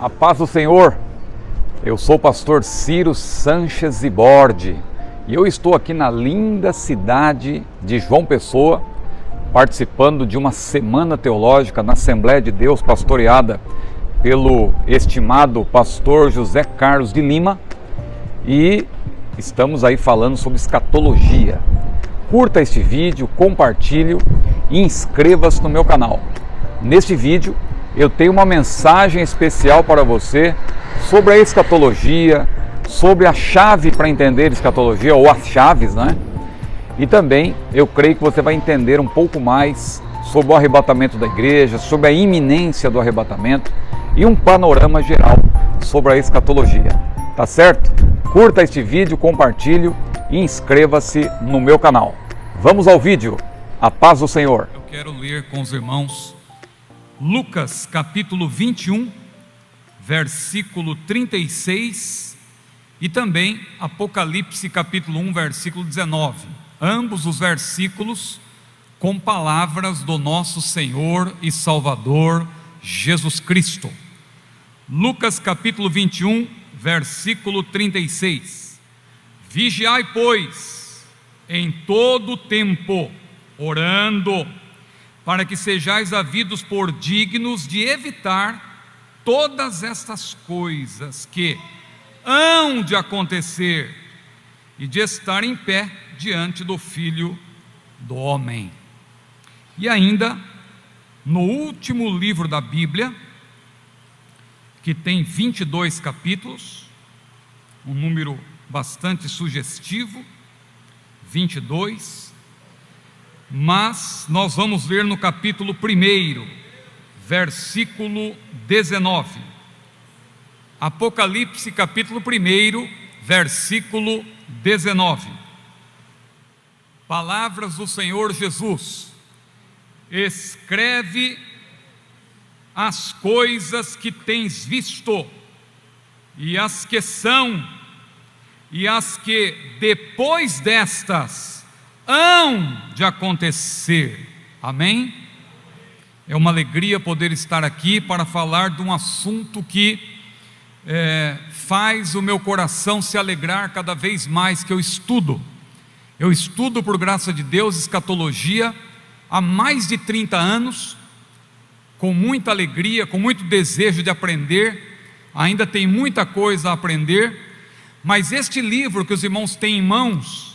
A paz do Senhor. Eu sou o pastor Ciro Sanches Zibordi e eu estou aqui na linda cidade de João Pessoa, participando de uma semana teológica na Assembleia de Deus, pastoreada pelo estimado pastor José Carlos de Lima, e estamos aí falando sobre escatologia. Curta este vídeo, compartilhe e inscreva-se no meu canal. Neste vídeo eu tenho uma mensagem especial para você sobre a escatologia, sobre a chave para entender escatologia, ou as chaves, né? E também eu creio que você vai entender um pouco mais sobre o arrebatamento da igreja, sobre a iminência do arrebatamento e um panorama geral sobre a escatologia. Tá certo? Curta este vídeo, compartilhe e inscreva-se no meu canal. Vamos ao vídeo. A paz do Senhor. Eu quero ler com os irmãos Lucas capítulo 21, versículo 36 e também Apocalipse capítulo 1, versículo 19. Ambos os versículos com palavras do nosso Senhor e Salvador Jesus Cristo. Lucas capítulo 21, versículo 36. Vigiai, pois, em todo o tempo, orando, para que sejais havidos por dignos de evitar todas estas coisas que hão de acontecer e de estar em pé diante do Filho do Homem. E ainda, no último livro da Bíblia, que tem 22 capítulos, um número bastante sugestivo, 22, mas nós vamos ler no capítulo 1, versículo 19. Apocalipse capítulo 1, versículo 19. Palavras do Senhor Jesus: escreve as coisas que tens visto, e as que são, e as que depois destas hão de acontecer. Amém? É uma alegria poder estar aqui para falar de um assunto que faz o meu coração se alegrar cada vez mais que eu estudo. Eu estudo, por graça de Deus, escatologia há mais de 30 anos, com muita alegria, com muito desejo de aprender. Ainda tem muita coisa a aprender, mas este livro que os irmãos têm em mãos,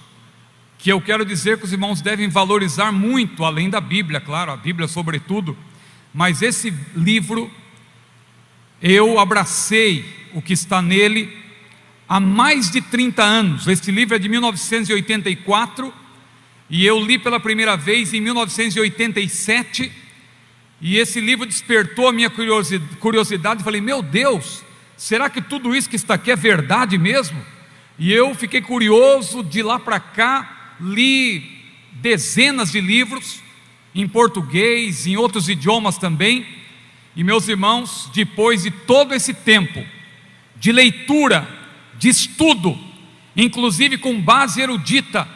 que eu quero dizer que os irmãos devem valorizar muito, além da Bíblia, claro, a Bíblia sobretudo, mas esse livro, eu abracei o que está nele há mais de 30 anos. Este livro é de 1984, e eu li pela primeira vez em 1987, e esse livro despertou a minha curiosidade. Falei, meu Deus, será que tudo isso que está aqui é verdade mesmo? E eu fiquei curioso. De lá para cá, li dezenas de livros, em português, em outros idiomas também. E meus irmãos, depois de todo esse tempo de leitura, de estudo, inclusive com base erudita,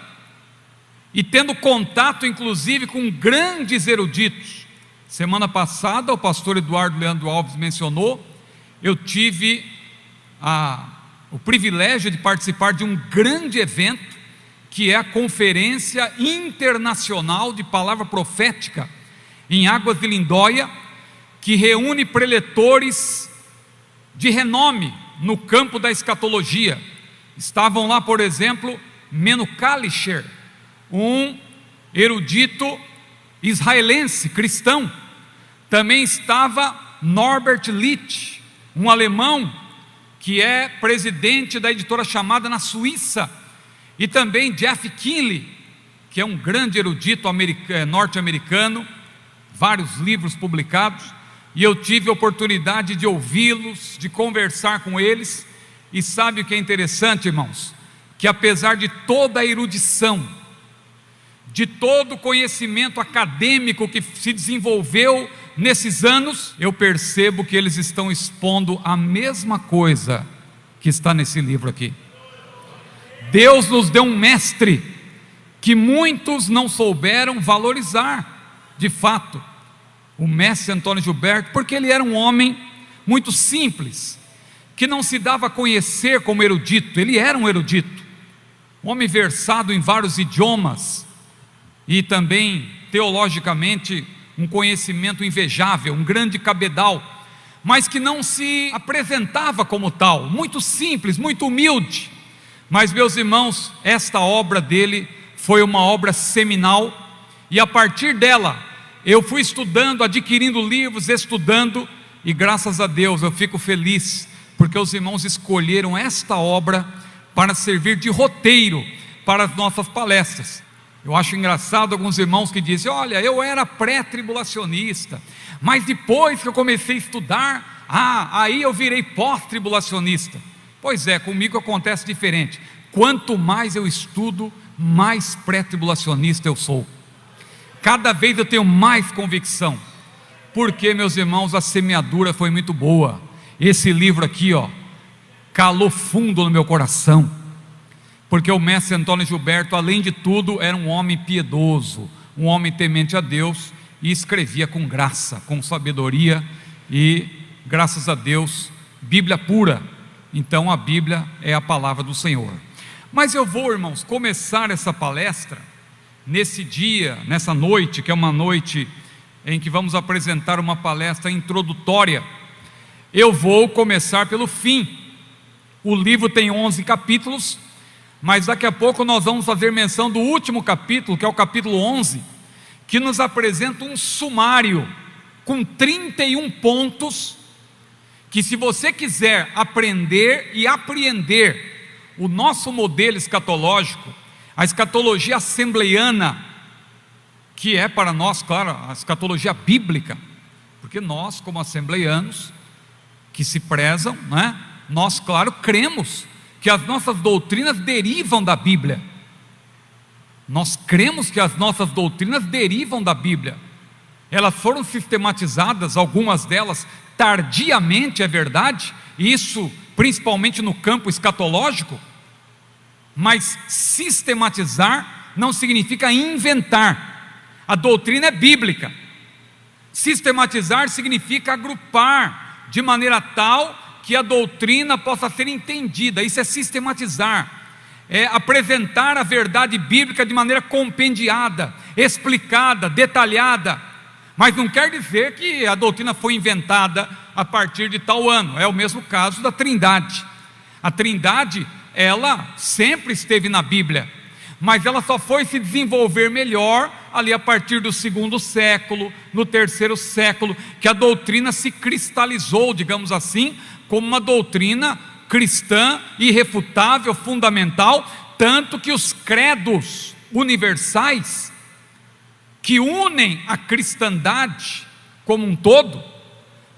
e tendo contato inclusive com grandes eruditos, semana passada o pastor Eduardo Leandro Alves mencionou, eu tive o privilégio de participar de um grande evento, que é a Conferência Internacional de Palavra Profética em Águas de Lindóia, que reúne preletores de renome no campo da escatologia. Estavam lá, por exemplo, Meno Kalisher, um erudito israelense, cristão. Também estava Norbert Licht, um alemão que é presidente da editora Chamada na Suíça, e também Jeff Kinley, que é um grande erudito norte-americano, vários livros publicados, e eu tive a oportunidade de ouvi-los, de conversar com eles. E sabe o que é interessante, irmãos? Que apesar de toda a erudição, de todo o conhecimento acadêmico que se desenvolveu nesses anos, eu percebo que eles estão expondo a mesma coisa que está nesse livro aqui. Deus nos deu um mestre que muitos não souberam valorizar, de fato, o mestre Antônio Gilberto, porque ele era um homem muito simples, que não se dava a conhecer como erudito. Ele era um erudito, um homem versado em vários idiomas e também teologicamente um conhecimento invejável, um grande cabedal, mas que não se apresentava como tal, muito simples, muito humilde. Mas, meus irmãos, esta obra dele foi uma obra seminal, e a partir dela eu fui estudando, adquirindo livros, estudando, e graças a Deus eu fico feliz, porque os irmãos escolheram esta obra para servir de roteiro para as nossas palestras. Eu acho engraçado alguns irmãos que dizem: olha, eu era pré-tribulacionista, mas depois que eu comecei a estudar, aí eu virei pós-tribulacionista. Pois é, comigo acontece diferente. Quanto mais eu estudo, mais pré-tribulacionista eu sou. Cada vez eu tenho mais convicção, porque, meus irmãos, a semeadura foi muito boa. Esse livro aqui, calou fundo no meu coração, porque o mestre Antônio Gilberto, além de tudo, era um homem piedoso, um homem temente a Deus, e escrevia com graça, com sabedoria, e graças a Deus, Bíblia pura. Então a Bíblia é a palavra do Senhor. Mas eu vou, irmãos, começar essa palestra nesse dia, nessa noite, que é uma noite em que vamos apresentar uma palestra introdutória. Eu vou começar pelo fim. O livro tem 11 capítulos, mas daqui a pouco nós vamos fazer menção do último capítulo, que é o capítulo 11, que nos apresenta um sumário com 31 pontos, que, se você quiser aprender e apreender o nosso modelo escatológico, a escatologia assembleiana, que é para nós, claro, a escatologia bíblica, porque nós, como assembleianos que se prezam, né, nós, claro, cremos que as nossas doutrinas derivam da Bíblia. Nós cremos que as nossas doutrinas derivam da Bíblia. Elas foram sistematizadas, algumas delas tardiamente, é verdade, isso principalmente no campo escatológico, mas sistematizar não significa inventar. A doutrina é bíblica. Sistematizar significa agrupar de maneira tal que a doutrina possa ser entendida. Isso é sistematizar, é apresentar a verdade bíblica de maneira compendiada, explicada, detalhada. Mas não quer dizer que a doutrina foi inventada a partir de tal ano. É o mesmo caso da Trindade. A Trindade, ela sempre esteve na Bíblia, mas ela só foi se desenvolver melhor ali a partir do 2º século, no 3º século, que a doutrina se cristalizou, digamos assim, como uma doutrina cristã, irrefutável, fundamental, tanto que os credos universais, que unem a cristandade como um todo,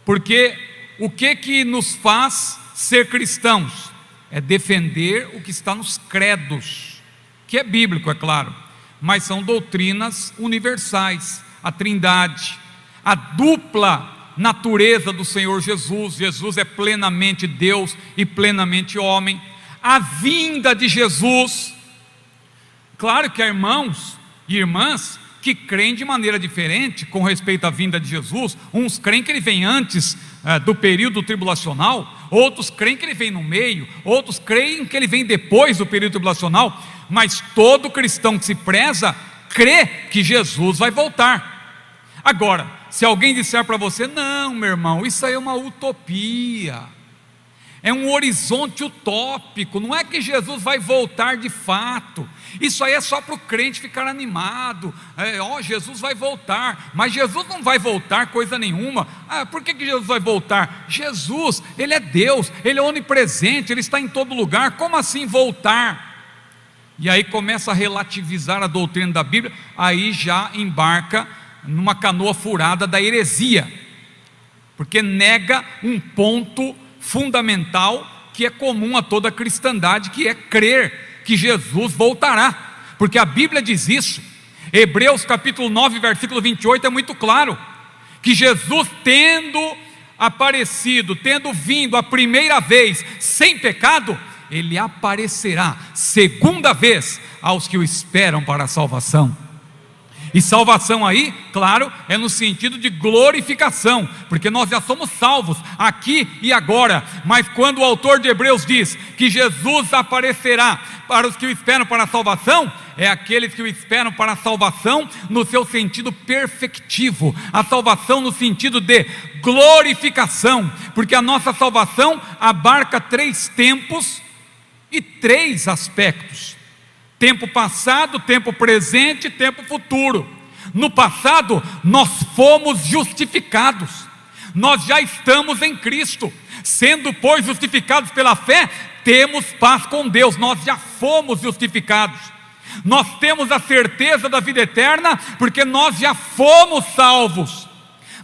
porque o que nos faz ser cristãos? É defender o que está nos credos, que é bíblico, é claro, mas são doutrinas universais. A Trindade, a dupla natureza do Senhor Jesus. Jesus é plenamente Deus e plenamente homem. A vinda de Jesus. Claro que há irmãos e irmãs que creem de maneira diferente com respeito à vinda de Jesus. Uns creem que ele vem antes do período tribulacional, outros creem que ele vem no meio, outros creem que ele vem depois do período tribulacional, mas todo cristão que se preza, crê que Jesus vai voltar. Agora, se alguém disser para você: não, meu irmão, isso aí é uma utopia, é um horizonte utópico, não é que Jesus vai voltar de fato, isso aí é só para o crente ficar animado, Jesus vai voltar, mas Jesus não vai voltar coisa nenhuma. Por que Jesus vai voltar? Jesus, ele é Deus, ele é onipresente, ele está em todo lugar, como assim voltar? E aí começa a relativizar a doutrina da Bíblia, aí já embarca numa canoa furada da heresia, porque nega um ponto fundamental que é comum a toda a cristandade, que é crer que Jesus voltará, porque a Bíblia diz isso. Hebreus capítulo 9, versículo 28 é muito claro, que Jesus, tendo aparecido, tendo vindo a primeira vez sem pecado, ele aparecerá segunda vez aos que o esperam para a salvação. E salvação aí, claro, é no sentido de glorificação, porque nós já somos salvos aqui e agora. Mas quando o autor de Hebreus diz que Jesus aparecerá para os que o esperam para a salvação, é aqueles que o esperam para a salvação no seu sentido perfectivo, a salvação no sentido de glorificação, porque a nossa salvação abarca 3 tempos e 3 aspectos: tempo passado, tempo presente e tempo futuro. No passado, nós fomos justificados, nós já estamos em Cristo, sendo, pois, justificados pela fé, temos paz com Deus, nós já fomos justificados. Nós temos a certeza da vida eterna, porque nós já fomos salvos.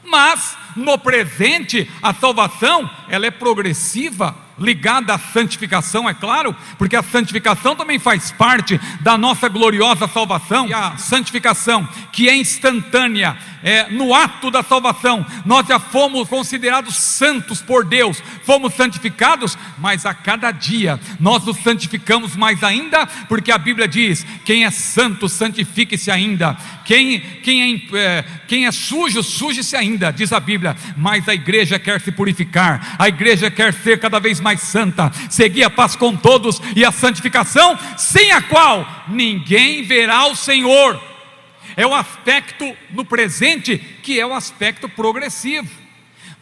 Mas, no presente, a salvação, ela é progressiva, ligada à santificação, é claro, porque a santificação também faz parte da nossa gloriosa salvação. E a santificação, que é instantânea, no ato da salvação, nós já fomos considerados santos por Deus, fomos santificados, mas a cada dia nós nos santificamos mais ainda, porque a Bíblia diz: quem é santo, santifique-se ainda, quem é sujo, suje-se ainda, diz a Bíblia. Mas a igreja quer se purificar, a igreja quer ser cada vez mais santa, seguir a paz com todos e a santificação, sem a qual ninguém verá o Senhor. É o aspecto no presente, que é o aspecto progressivo.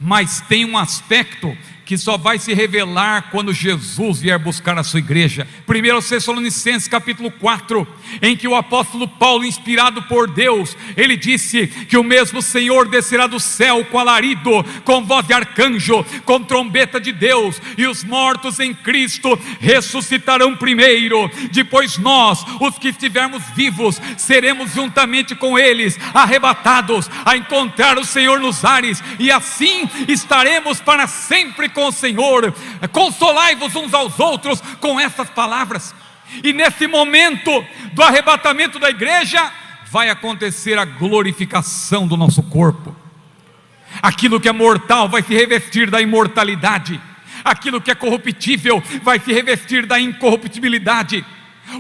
Mas tem um aspecto que só vai se revelar quando Jesus vier buscar a sua igreja. 1 Tessalonicenses capítulo 4, em que o apóstolo Paulo, inspirado por Deus, ele disse que o mesmo Senhor descerá do céu com alarido, com voz de arcanjo, com trombeta de Deus, e os mortos em Cristo ressuscitarão primeiro. Depois nós, os que estivermos vivos, seremos juntamente com eles arrebatados a encontrar o Senhor nos ares, e assim estaremos para sempre com o Senhor. Consolai-vos uns aos outros com essas palavras. E nesse momento do arrebatamento da igreja, vai acontecer a glorificação do nosso corpo. Aquilo que é mortal vai se revestir da imortalidade, aquilo que é corruptível vai se revestir da incorruptibilidade.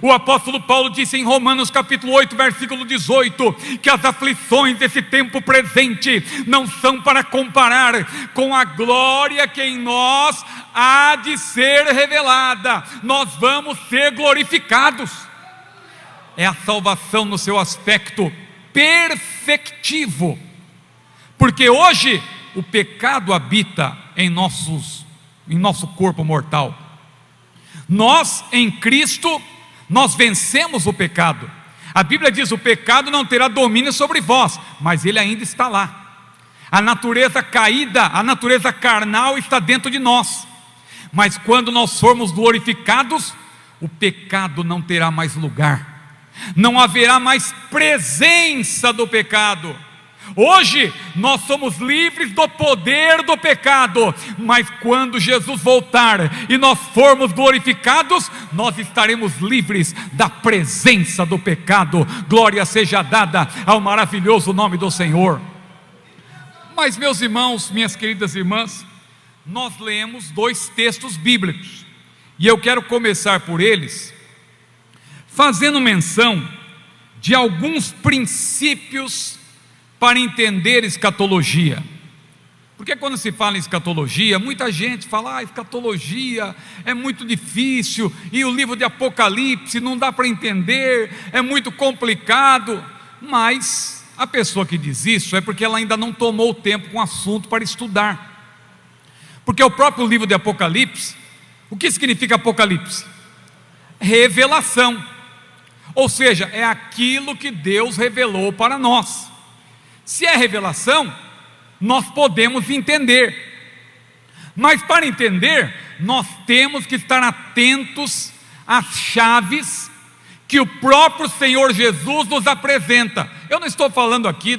O apóstolo Paulo disse em Romanos capítulo 8, versículo 18, que as aflições desse tempo presente não são para comparar com a glória que em nós há de ser revelada. Nós vamos ser glorificados. É a salvação no seu aspecto perfectivo, porque hoje o pecado habita em nosso corpo mortal. Nós em Cristo, nós vencemos o pecado. A Bíblia diz: o pecado não terá domínio sobre vós, mas ele ainda está lá. A natureza caída, a natureza carnal está dentro de nós. Mas quando nós formos glorificados, o pecado não terá mais lugar, não haverá mais presença do pecado. Hoje nós somos livres do poder do pecado, mas quando Jesus voltar e nós formos glorificados, nós estaremos livres da presença do pecado. Glória seja dada ao maravilhoso nome do Senhor. Mas, meus irmãos, minhas queridas irmãs, nós lemos 2 textos bíblicos, e eu quero começar por eles, fazendo menção de alguns princípios para entender escatologia. Porque quando se fala em escatologia, muita gente fala: escatologia é muito difícil, e o livro de Apocalipse não dá para entender, é muito complicado. Mas a pessoa que diz isso é porque ela ainda não tomou o tempo com o assunto para estudar. Porque o próprio livro de Apocalipse, o que significa Apocalipse? Revelação, ou seja, é aquilo que Deus revelou para nós. Se é revelação, nós podemos entender, mas para entender, nós temos que estar atentos às chaves que o próprio Senhor Jesus nos apresenta. Eu não estou falando aqui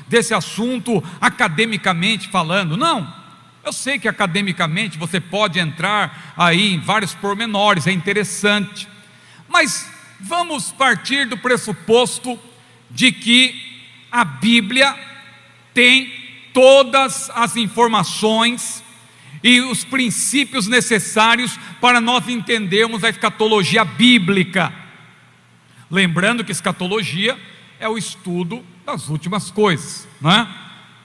desse assunto academicamente falando, não. Eu sei que academicamente você pode entrar aí em vários pormenores, é interessante, mas vamos partir do pressuposto de que a Bíblia tem todas as informações e os princípios necessários para nós entendermos a escatologia bíblica. Lembrando que escatologia é o estudo das últimas coisas, não é?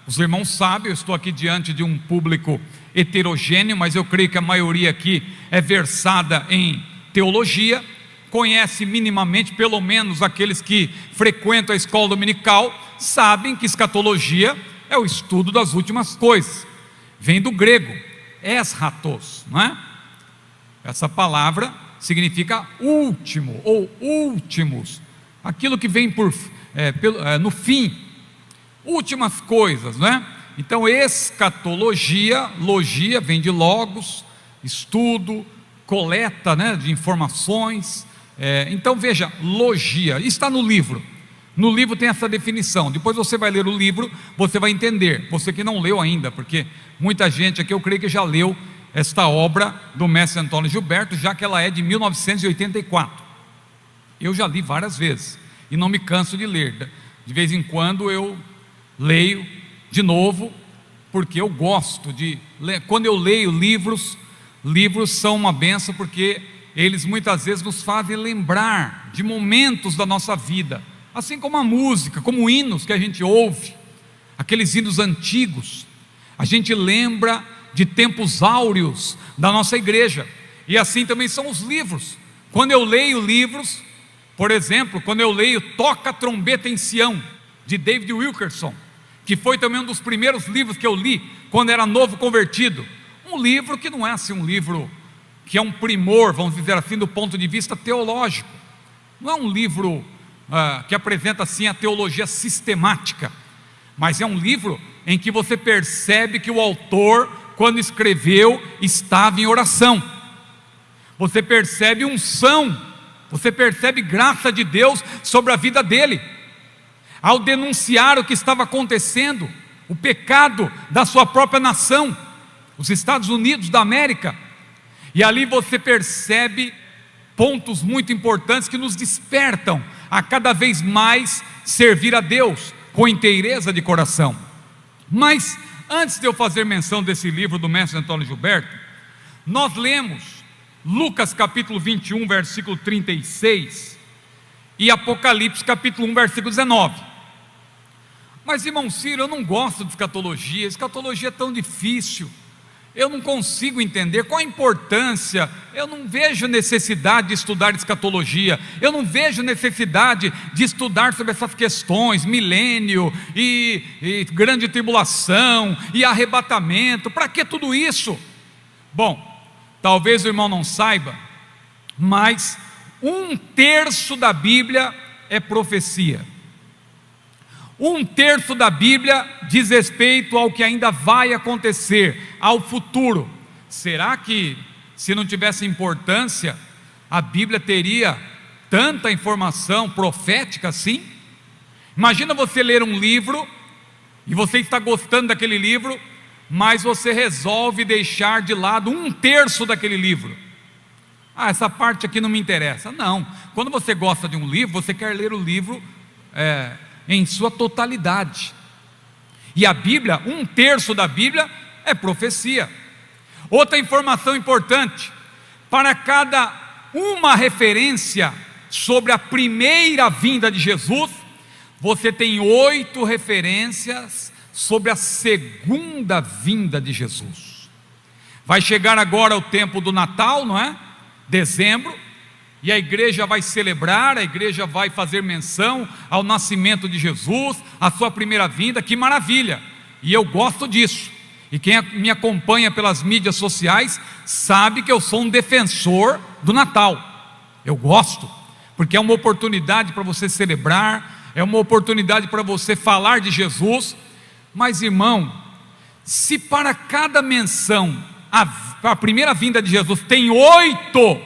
Os irmãos sabem, eu estou aqui diante de um público heterogêneo, mas eu creio que a maioria aqui é versada em teologia, conhece minimamente, pelo menos aqueles que frequentam a escola dominical, sabem que escatologia é o estudo das últimas coisas. Vem do grego, eschatos, não é? Essa palavra significa último ou últimos, aquilo que vem no fim, últimas coisas, não é? Então escatologia, logia vem de logos, estudo, coleta, né, de informações. Então veja, logia, está no livro tem essa definição. Depois você vai ler o livro, você vai entender, você que não leu ainda, porque muita gente aqui eu creio que já leu esta obra do mestre Antônio Gilberto, já que ela é de 1984. Eu já li várias vezes e não me canso de ler. De vez em quando eu leio de novo, porque eu gosto de ler. Quando eu leio livros são uma benção, porque eles muitas vezes nos fazem lembrar de momentos da nossa vida, assim como a música, como hinos que a gente ouve, aqueles hinos antigos, a gente lembra de tempos áureos da nossa igreja, e assim também são os livros. Quando eu leio livros, por exemplo, quando eu leio Toca a Trombeta em Sião, de David Wilkerson, que foi também um dos primeiros livros que eu li quando era novo convertido, um livro que não é assim um livro que é um primor, vamos dizer assim, do ponto de vista teológico, não é um livro que apresenta assim a teologia sistemática, mas é um livro em que você percebe que o autor, quando escreveu, estava em oração. Você percebe unção, você percebe graça de Deus sobre a vida dele, ao denunciar o que estava acontecendo, o pecado da sua própria nação, os Estados Unidos da América. E ali você percebe pontos muito importantes que nos despertam a cada vez mais servir a Deus com inteireza de coração. Mas antes de eu fazer menção desse livro do mestre Antônio Gilberto, nós lemos Lucas capítulo 21 versículo 36 e Apocalipse capítulo 1 versículo 19. Mas irmão Ciro, eu não gosto de escatologia, escatologia é tão difícil, eu não consigo entender qual a importância, eu não vejo necessidade de estudar escatologia, eu não vejo necessidade de estudar sobre essas questões, milênio e grande tribulação e arrebatamento, para que tudo isso? Bom, talvez o irmão não saiba, mas 1/3 da Bíblia é profecia. 1/3 da Bíblia diz respeito ao que ainda vai acontecer, ao futuro. Será que, se não tivesse importância, a Bíblia teria tanta informação profética assim? Imagina você ler um livro, e você está gostando daquele livro, mas você resolve deixar de lado 1/3 daquele livro. Essa parte aqui não me interessa. Não, quando você gosta de um livro, você quer ler o livro em sua totalidade. E a Bíblia, 1/3 da Bíblia é profecia. Outra informação importante: para cada uma referência sobre a primeira vinda de Jesus, você tem 8 referências sobre a segunda vinda de Jesus. Vai chegar agora o tempo do Natal, não é? Dezembro, e a igreja vai celebrar, a igreja vai fazer menção ao nascimento de Jesus, a sua primeira vinda. Que maravilha, e eu gosto disso. E quem me acompanha pelas mídias sociais sabe que eu sou um defensor do Natal. Eu gosto, porque é uma oportunidade para você celebrar, é uma oportunidade para você falar de Jesus. Mas irmão, se para cada menção a primeira vinda de Jesus tem 8,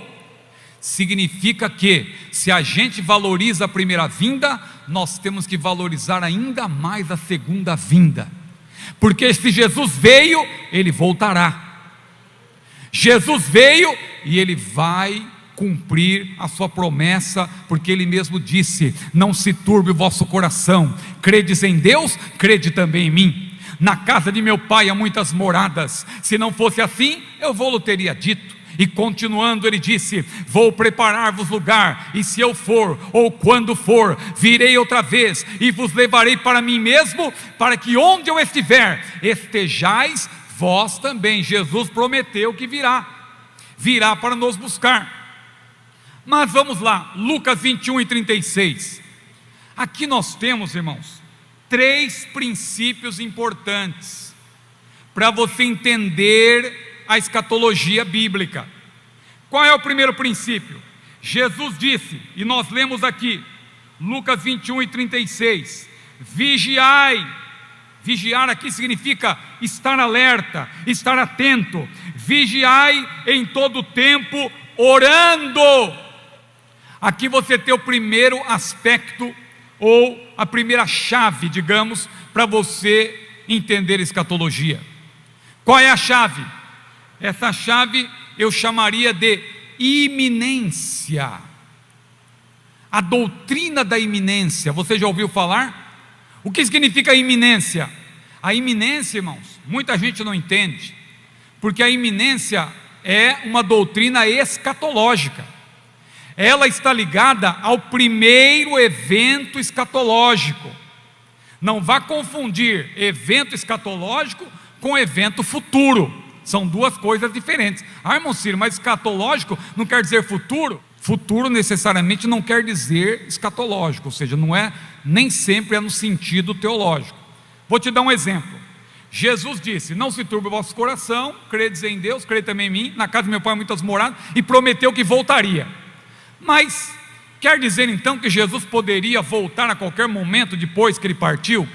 significa que, se a gente valoriza a primeira vinda, nós temos que valorizar ainda mais a segunda vinda, porque se Jesus veio, Ele voltará. Jesus veio e Ele vai cumprir a sua promessa, porque Ele mesmo disse: não se turbe o vosso coração, credes em Deus, crede também em mim. Na casa de meu pai há muitas moradas, se não fosse assim, eu vou-lhe teria dito. E continuando ele disse: vou preparar-vos lugar, e se eu for, ou quando for, virei outra vez, e vos levarei para mim mesmo, para que onde eu estiver, estejais vós também. Jesus prometeu que virá para nos buscar. Mas vamos lá, Lucas 21:36. Aqui nós temos, irmãos, 3 princípios importantes para você entender a escatologia bíblica. Qual é o primeiro princípio? Jesus disse, e nós lemos aqui, Lucas 21:36, vigiai. Vigiar aqui significa estar alerta, estar atento. Vigiai em todo o tempo, orando. Aqui você tem o primeiro aspecto, ou a primeira chave, digamos, para você entender escatologia. Qual é a chave? Essa chave eu chamaria de iminência. A doutrina da iminência, você já ouviu falar? O que significa iminência? A iminência, irmãos, muita gente não entende, porque a iminência é uma doutrina escatológica. Ela está ligada ao primeiro evento escatológico. Não vá confundir evento escatológico com evento futuro. São duas coisas diferentes. Irmão Ciro, mas escatológico não quer dizer futuro? Futuro necessariamente não quer dizer escatológico, ou seja, não é, nem sempre é no sentido teológico. Vou te dar um exemplo. Jesus disse: não se turbe o vosso coração, credes em Deus, crede também em mim, na casa do meu pai há muitas moradas, e prometeu que voltaria. Mas quer dizer então que Jesus poderia voltar a qualquer momento depois que ele partiu?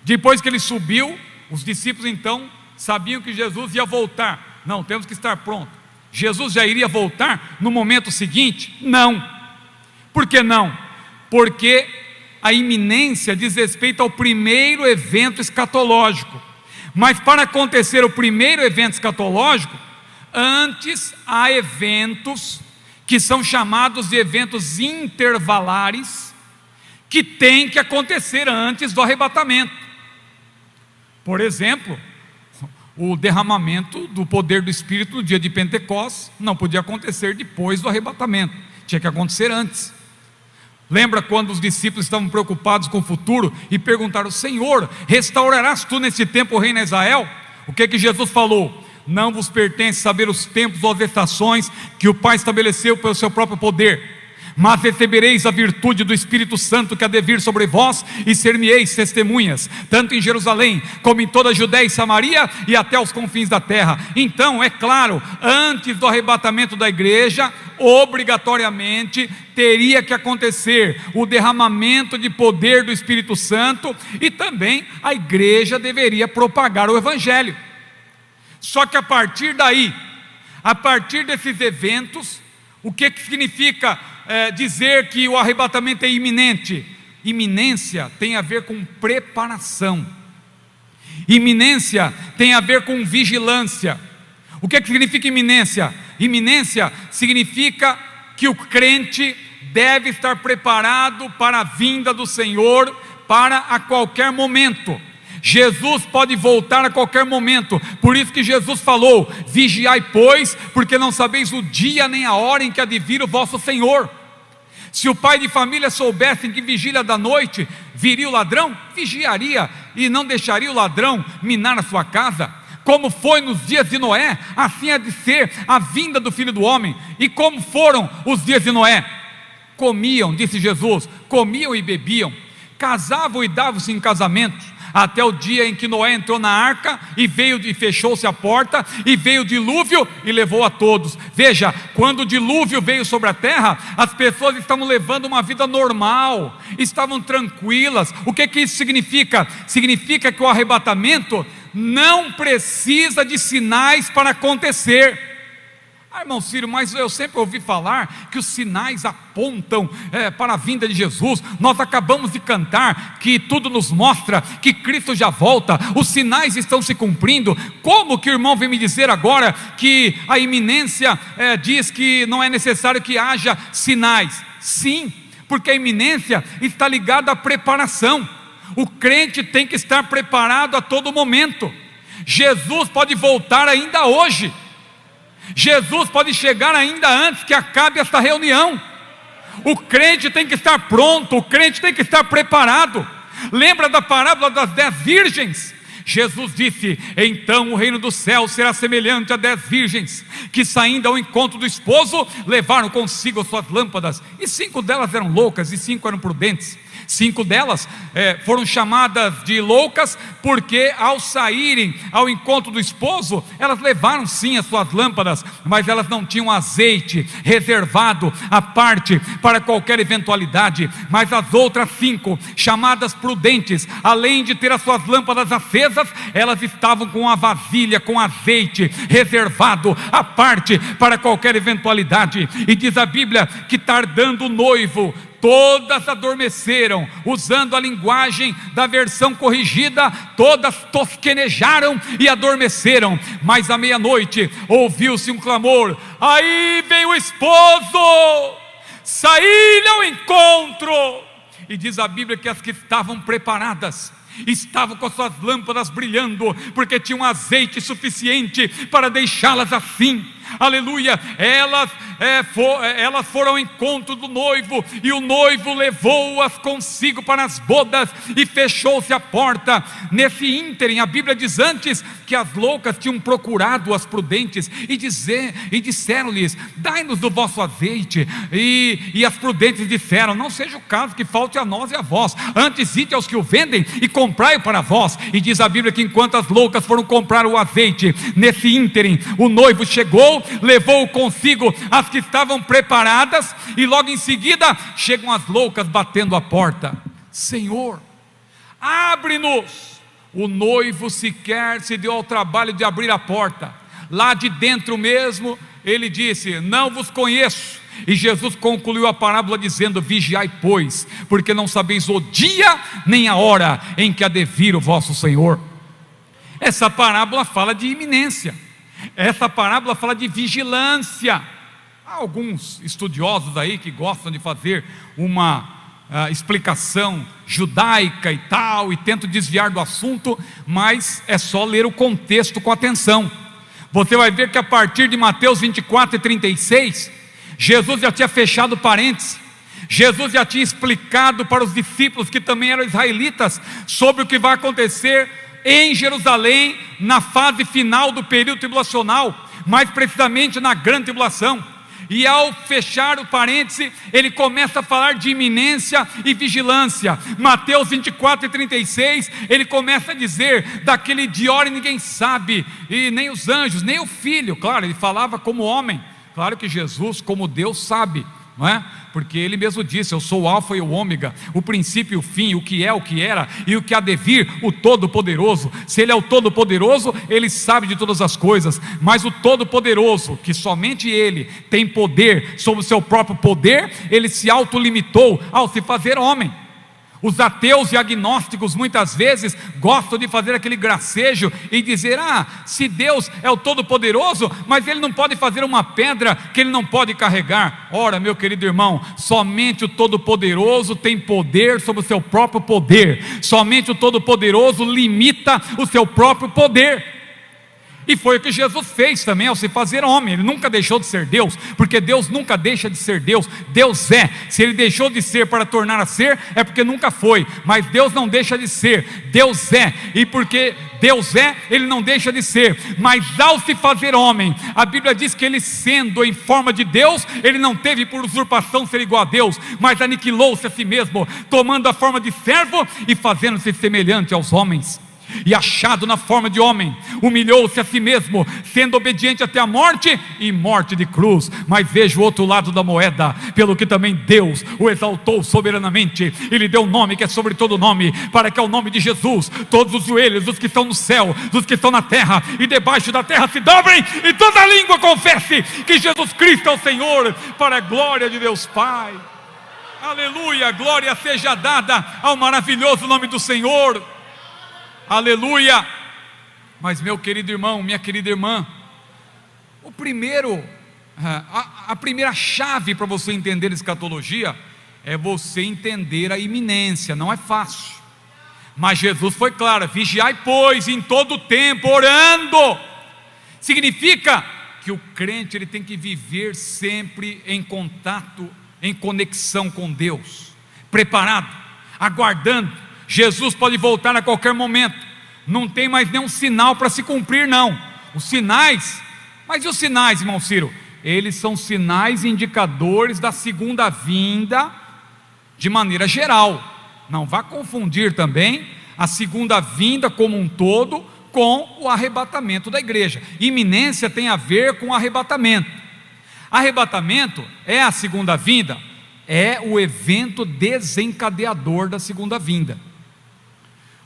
Depois que ele subiu, os discípulos então sabiam que Jesus ia voltar. Não, temos que estar pronto. Jesus já iria voltar no momento seguinte? Não. Por que não? Porque a iminência diz respeito ao primeiro evento escatológico. Mas para acontecer o primeiro evento escatológico, antes há eventos que são chamados de eventos intervalares, que têm que acontecer antes do arrebatamento. Por exemplo, o derramamento do poder do Espírito no dia de Pentecostes não podia acontecer depois do arrebatamento, tinha que acontecer antes. Lembra quando os discípulos estavam preocupados com o futuro e perguntaram: Senhor, restaurarás tu nesse tempo o reino de Israel? O que Jesus falou? Não vos pertence saber os tempos ou as estações que o Pai estabeleceu pelo seu próprio poder, mas recebereis a virtude do Espírito Santo que há de vir sobre vós, e ser-me-eis testemunhas, tanto em Jerusalém, como em toda a Judéia e Samaria, e até os confins da terra. Então, é claro, antes do arrebatamento da igreja, obrigatoriamente teria que acontecer o derramamento de poder do Espírito Santo, e também a igreja deveria propagar o Evangelho. Só que a partir daí, a partir desses eventos, o que significa dizer que o arrebatamento é iminente? Iminência tem a ver com preparação. Iminência tem a ver com vigilância. O que significa iminência? Iminência significa que o crente deve estar preparado para a vinda do Senhor, para a qualquer momento. Jesus pode voltar a qualquer momento, por isso que Jesus falou: vigiai pois, porque não sabeis o dia nem a hora em que há de vir o vosso Senhor. Se o pai de família soubesse em que vigília da noite viria o ladrão, vigiaria e não deixaria o ladrão minar a sua casa. Como foi nos dias de Noé, assim há de ser a vinda do Filho do Homem. E como foram os dias de Noé? Comiam, disse Jesus, comiam e bebiam, casavam e davam-se em casamentos, até o dia em que Noé entrou na arca e fechou-se a porta, e veio o dilúvio e levou a todos. Veja, quando o dilúvio veio sobre a terra, as pessoas estavam levando uma vida normal, estavam tranquilas. O que isso significa? Significa que o arrebatamento não precisa de sinais para acontecer. Irmão Ciro, mas eu sempre ouvi falar que os sinais apontam para a vinda de Jesus. Nós acabamos de cantar que tudo nos mostra que Cristo já volta, os sinais estão se cumprindo. Como que o irmão vem me dizer agora que a iminência diz que não é necessário que haja sinais? Sim, porque a iminência está ligada à preparação. O crente tem que estar preparado a todo momento. Jesus pode voltar ainda hoje. Jesus pode chegar ainda antes que acabe esta reunião. O crente tem que estar pronto, o crente tem que estar preparado. Lembra da parábola das 10 virgens? Jesus disse: então o reino do céu será semelhante a 10 virgens, que saindo ao encontro do esposo, levaram consigo as suas lâmpadas, e 5 delas eram loucas, e 5 eram prudentes. 5 delas foram chamadas de loucas, porque ao saírem ao encontro do esposo, elas levaram sim as suas lâmpadas, mas elas não tinham azeite reservado à parte para qualquer eventualidade. Mas as outras 5, chamadas prudentes, além de ter as suas lâmpadas acesas, elas estavam com a vasilha com azeite reservado à parte para qualquer eventualidade. E diz a Bíblia que, tardando o noivo, todas adormeceram. Usando a linguagem da versão corrigida, todas tosquenejaram e adormeceram. Mas à meia-noite ouviu-se um clamor: aí vem o esposo, saí-lhe ao encontro. E diz a Bíblia que as que estavam preparadas estavam com as suas lâmpadas brilhando, porque tinham azeite suficiente para deixá-las assim. Aleluia. Elas foram ao encontro do noivo, e o noivo levou-as consigo para as bodas, e fechou-se a porta. Nesse ínterim, a Bíblia diz antes que as loucas tinham procurado as prudentes e disseram-lhes: dai-nos do vosso azeite. E as prudentes disseram: não seja o caso que falte a nós e a vós, antes ide aos que o vendem e comprai-o para vós. E diz a Bíblia que enquanto as loucas foram comprar o azeite, nesse ínterim o noivo chegou, levou consigo as que estavam preparadas, e logo em seguida chegam as loucas batendo a porta: Senhor, abre-nos. O noivo sequer se deu ao trabalho de abrir a porta. Lá de dentro mesmo ele disse: não vos conheço. E Jesus concluiu a parábola dizendo: vigiai pois, porque não sabeis o dia nem a hora em que há de vir o vosso Senhor. Essa parábola fala de iminência. Essa parábola fala de vigilância. Há alguns estudiosos aí que gostam de fazer uma explicação judaica e tal, e tentam desviar do assunto, mas é só ler o contexto com atenção. Você vai ver que a partir de Mateus 24 e 36, Jesus já tinha fechado parênteses. Jesus já tinha explicado para os discípulos, que também eram israelitas, sobre o que vai acontecer em Jerusalém na fase final do período tribulacional, mais precisamente na grande tribulação. E ao fechar o parêntese, ele começa a falar de iminência e vigilância. Mateus 24 e 36, ele começa a dizer daquele de hora e ninguém sabe, e nem os anjos, nem o Filho. Claro, ele falava como homem. Claro que Jesus, como Deus, sabe, não é? Porque ele mesmo disse: eu sou o alfa e o ômega, o princípio e o fim, o que é, o que era e o que há de vir, o Todo-Poderoso. Se ele é o Todo-Poderoso, ele sabe de todas as coisas. Mas o Todo-Poderoso, que somente ele tem poder sobre o seu próprio poder, ele se autolimitou ao se fazer homem. Os ateus e agnósticos muitas vezes gostam de fazer aquele gracejo e dizer: se Deus é o Todo-Poderoso, mas Ele não pode fazer uma pedra que Ele não pode carregar. Ora, meu querido irmão, somente o Todo-Poderoso tem poder sobre o seu próprio poder. Somente o Todo-Poderoso limita o seu próprio poder. E foi o que Jesus fez também ao se fazer homem. Ele nunca deixou de ser Deus, porque Deus nunca deixa de ser Deus. Deus é. Se Ele deixou de ser para tornar a ser, é porque nunca foi. Mas Deus não deixa de ser. Deus é. E porque Deus é, Ele não deixa de ser. Mas ao se fazer homem, a Bíblia diz que Ele, sendo em forma de Deus, Ele não teve por usurpação ser igual a Deus, mas aniquilou-se a si mesmo, tomando a forma de servo e fazendo-se semelhante aos homens. E achado na forma de homem, humilhou-se a si mesmo, sendo obediente até a morte, e morte de cruz. Mas veja o outro lado da moeda: pelo que também Deus o exaltou soberanamente, e lhe deu um nome que é sobre todo nome, para que ao nome de Jesus todos os joelhos dos que estão no céu, dos que estão na terra e debaixo da terra se dobrem, e toda língua confesse que Jesus Cristo é o Senhor, para a glória de Deus Pai. Aleluia, glória seja dada ao maravilhoso nome do Senhor. Aleluia. Mas meu querido irmão, minha querida irmã, a primeira chave para você entender escatologia é você entender a iminência. Não é fácil, mas Jesus foi claro: vigiai pois em todo o tempo orando. Significa que o crente ele tem que viver sempre em contato, em conexão com Deus, preparado, aguardando. Jesus pode voltar a qualquer momento, não tem mais nenhum sinal para se cumprir, não. Os sinais, mas e os sinais, irmão Ciro? Eles são sinais indicadores da segunda vinda, de maneira geral. Não vá confundir também a segunda vinda como um todo com o arrebatamento da igreja. Iminência tem a ver com arrebatamento. Arrebatamento é a segunda vinda, é o evento desencadeador da segunda vinda.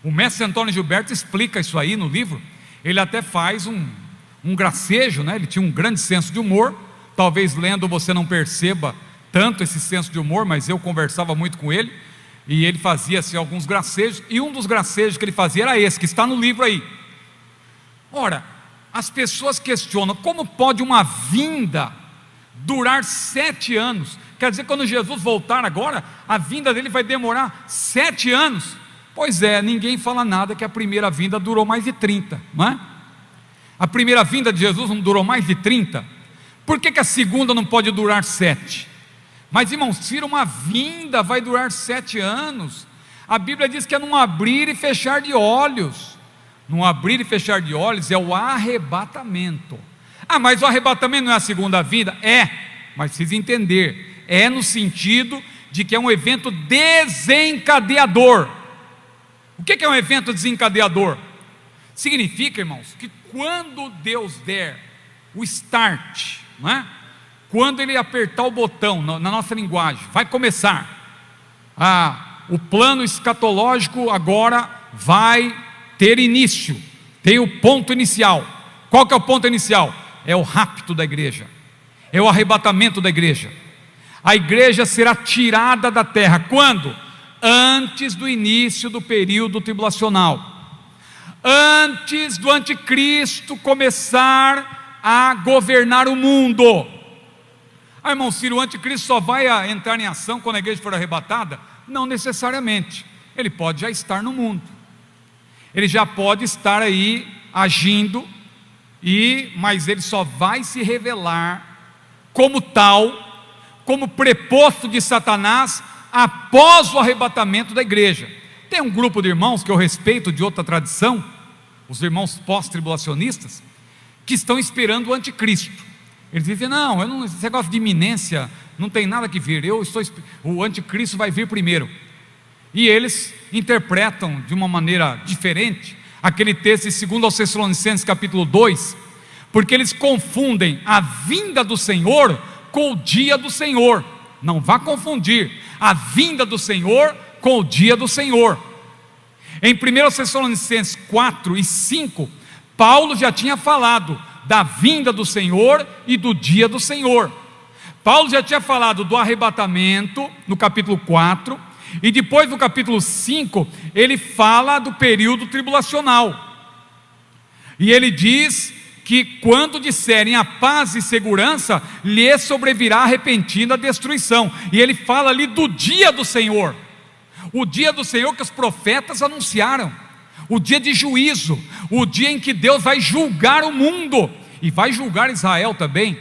O mestre Antônio Gilberto explica isso aí no livro. Ele até faz um gracejo, né? Ele tinha um grande senso de humor. Talvez lendo você não perceba tanto esse senso de humor, mas eu conversava muito com ele, e ele fazia assim, alguns gracejos, e um dos gracejos que ele fazia era esse, que está no livro aí. Ora, as pessoas questionam, como pode uma vinda durar 7 anos? Quer dizer, quando Jesus voltar agora, a vinda dele vai demorar 7 anos? Pois é, ninguém fala nada que a primeira vinda durou mais de 30, não é? A primeira vinda de Jesus não durou mais de 30? Por que a segunda não pode durar 7? Mas, irmão Ciro, uma vinda vai durar 7 anos. A Bíblia diz que é num abrir e fechar de olhos. Num abrir e fechar de olhos é o arrebatamento. Ah, mas o arrebatamento não é a segunda vinda? É, mas precisa entender, é no sentido de que é um evento desencadeador. O que é um evento desencadeador? Significa, irmãos, que quando Deus der o start, não é? Quando ele apertar o botão, na nossa linguagem, vai começar, o plano escatológico agora vai ter início, tem o ponto inicial. Qual que é o ponto inicial? É o rapto da igreja, é o arrebatamento da igreja. A igreja será tirada da terra, quando? Antes do início do período tribulacional, antes do anticristo começar a governar o mundo. Irmão Ciro, o anticristo só vai entrar em ação quando a igreja for arrebatada? Não necessariamente, ele pode já estar no mundo, ele já pode estar aí agindo, mas ele só vai se revelar como tal, como preposto de Satanás, após o arrebatamento da igreja. Tem um grupo de irmãos que eu respeito, de outra tradição, os irmãos pós-tribulacionistas, que estão esperando o anticristo. Eles dizem, não, esse negócio de iminência não tem nada que vir, o anticristo vai vir primeiro. E eles interpretam de uma maneira diferente aquele texto de 2 aos Tessalonicenses capítulo 2, porque eles confundem a vinda do Senhor com o dia do Senhor. Não vá confundir a vinda do Senhor com o dia do Senhor. Em 1 Tessalonicenses 4 e 5, Paulo já tinha falado da vinda do Senhor e do dia do Senhor. Paulo já tinha falado do arrebatamento no capítulo 4, e depois no capítulo 5 ele fala do período tribulacional, e ele diz que quando disserem a paz e segurança, lhes sobrevirá a repentina destruição, e ele fala ali do dia do Senhor, o dia do Senhor que os profetas anunciaram, o dia de juízo, o dia em que Deus vai julgar o mundo, e vai julgar Israel também.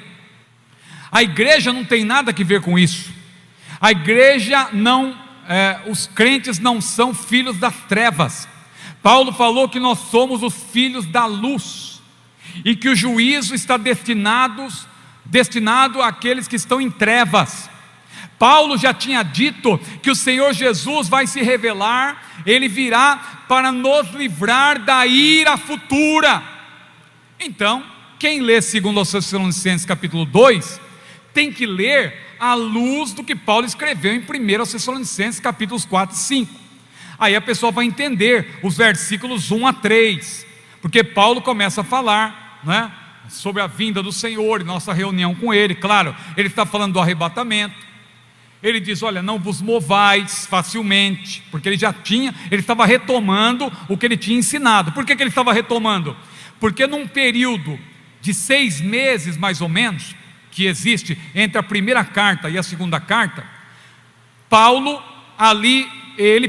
A igreja não tem nada a ver com isso. A igreja não, os crentes não são filhos das trevas. Paulo falou que nós somos os filhos da luz, e que o juízo está destinado àqueles que estão em trevas. Paulo já tinha dito que o Senhor Jesus vai se revelar, ele virá para nos livrar da ira futura. Então, quem lê 2 Tessalonicenses capítulo 2, tem que ler à luz do que Paulo escreveu em 1 Tessalonicenses capítulos 4 e 5. Aí a pessoa vai entender os versículos 1 a 3, porque Paulo começa a falar, né, sobre a vinda do Senhor, e nossa reunião com ele. Claro, ele está falando do arrebatamento. Ele diz, olha, não vos movais facilmente, porque ele estava retomando o que ele tinha ensinado. Por que ele estava retomando? Porque num período de 6 meses mais ou menos, que existe entre a primeira carta e a segunda carta, Paulo ali, ele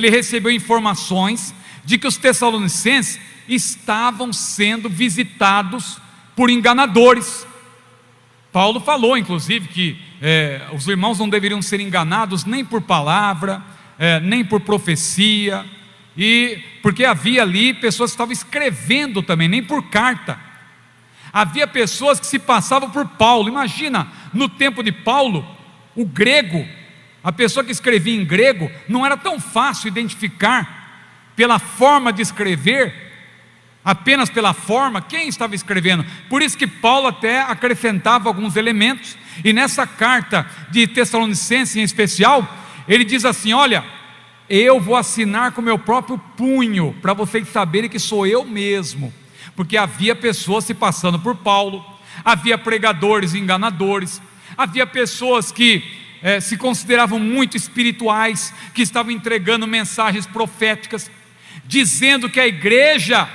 recebeu informações de que os tessalonicenses estavam sendo visitados por enganadores. Paulo falou inclusive que os irmãos não deveriam ser enganados nem por palavra, nem por profecia, e porque havia ali pessoas que estavam escrevendo também, nem por carta. Havia pessoas que se passavam por Paulo. Imagina, no tempo de Paulo, o grego, a pessoa que escrevia em grego, não era tão fácil identificar pela forma de escrever, apenas pela forma, quem estava escrevendo. Por isso que Paulo até acrescentava alguns elementos, e nessa carta de Tessalonicenses em especial, ele diz assim: olha, eu vou assinar com o meu próprio punho, para vocês saberem que sou eu mesmo. Porque havia pessoas se passando por Paulo, havia pregadores enganadores, havia pessoas que se consideravam muito espirituais, que estavam entregando mensagens proféticas, dizendo que a igreja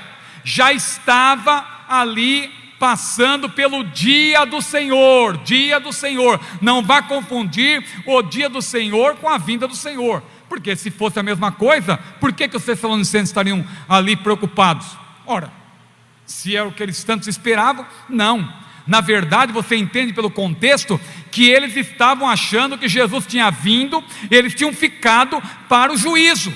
já estava ali passando pelo dia do Senhor. Dia do Senhor, não vá confundir o dia do Senhor com a vinda do Senhor, porque se fosse a mesma coisa, por que os tessalonicenses estariam ali preocupados? Ora, se é o que eles tanto esperavam, não. Na verdade, você entende pelo contexto que eles estavam achando que Jesus tinha vindo, eles tinham ficado para o juízo.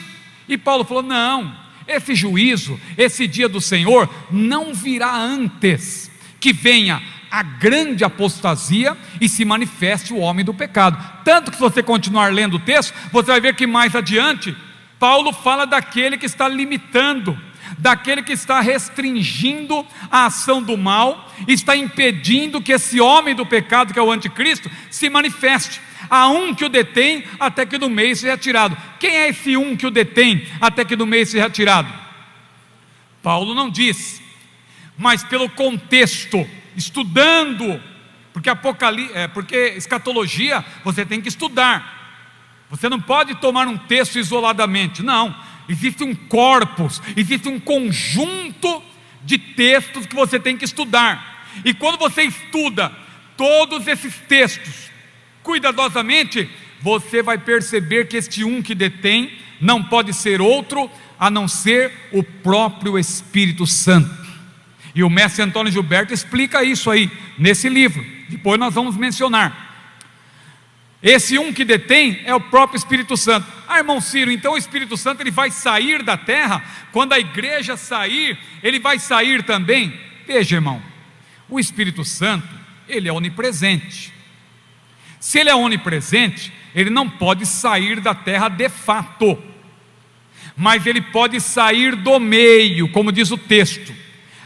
E Paulo falou: não, esse juízo, esse dia do Senhor não virá antes que venha a grande apostasia e se manifeste o homem do pecado. Tanto que, se você continuar lendo o texto, você vai ver que mais adiante Paulo fala daquele que está limitando, daquele que está restringindo a ação do mal, está impedindo que esse homem do pecado, que é o anticristo, se manifeste. Há um que o detém até que do meio seja tirado. Quem é esse um que o detém até que do meio seja tirado? Paulo não diz, mas pelo contexto, estudando, porque escatologia você tem que estudar, você não pode tomar um texto isoladamente, não. Existe um corpus, existe um conjunto de textos que você tem que estudar, e quando você estuda todos esses textos cuidadosamente, você vai perceber que este um que detém não pode ser outro a não ser o próprio Espírito Santo. E o mestre Antônio Gilberto explica isso aí nesse livro, depois nós vamos mencionar. Esse um que detém é o próprio Espírito Santo. Irmão Ciro, então o Espírito Santo ele vai sair da terra? Quando a igreja sair, ele vai sair também? Veja, irmão, o Espírito Santo, ele é onipresente. Se ele é onipresente, ele não pode sair da terra de fato, mas ele pode sair do meio, como diz o texto: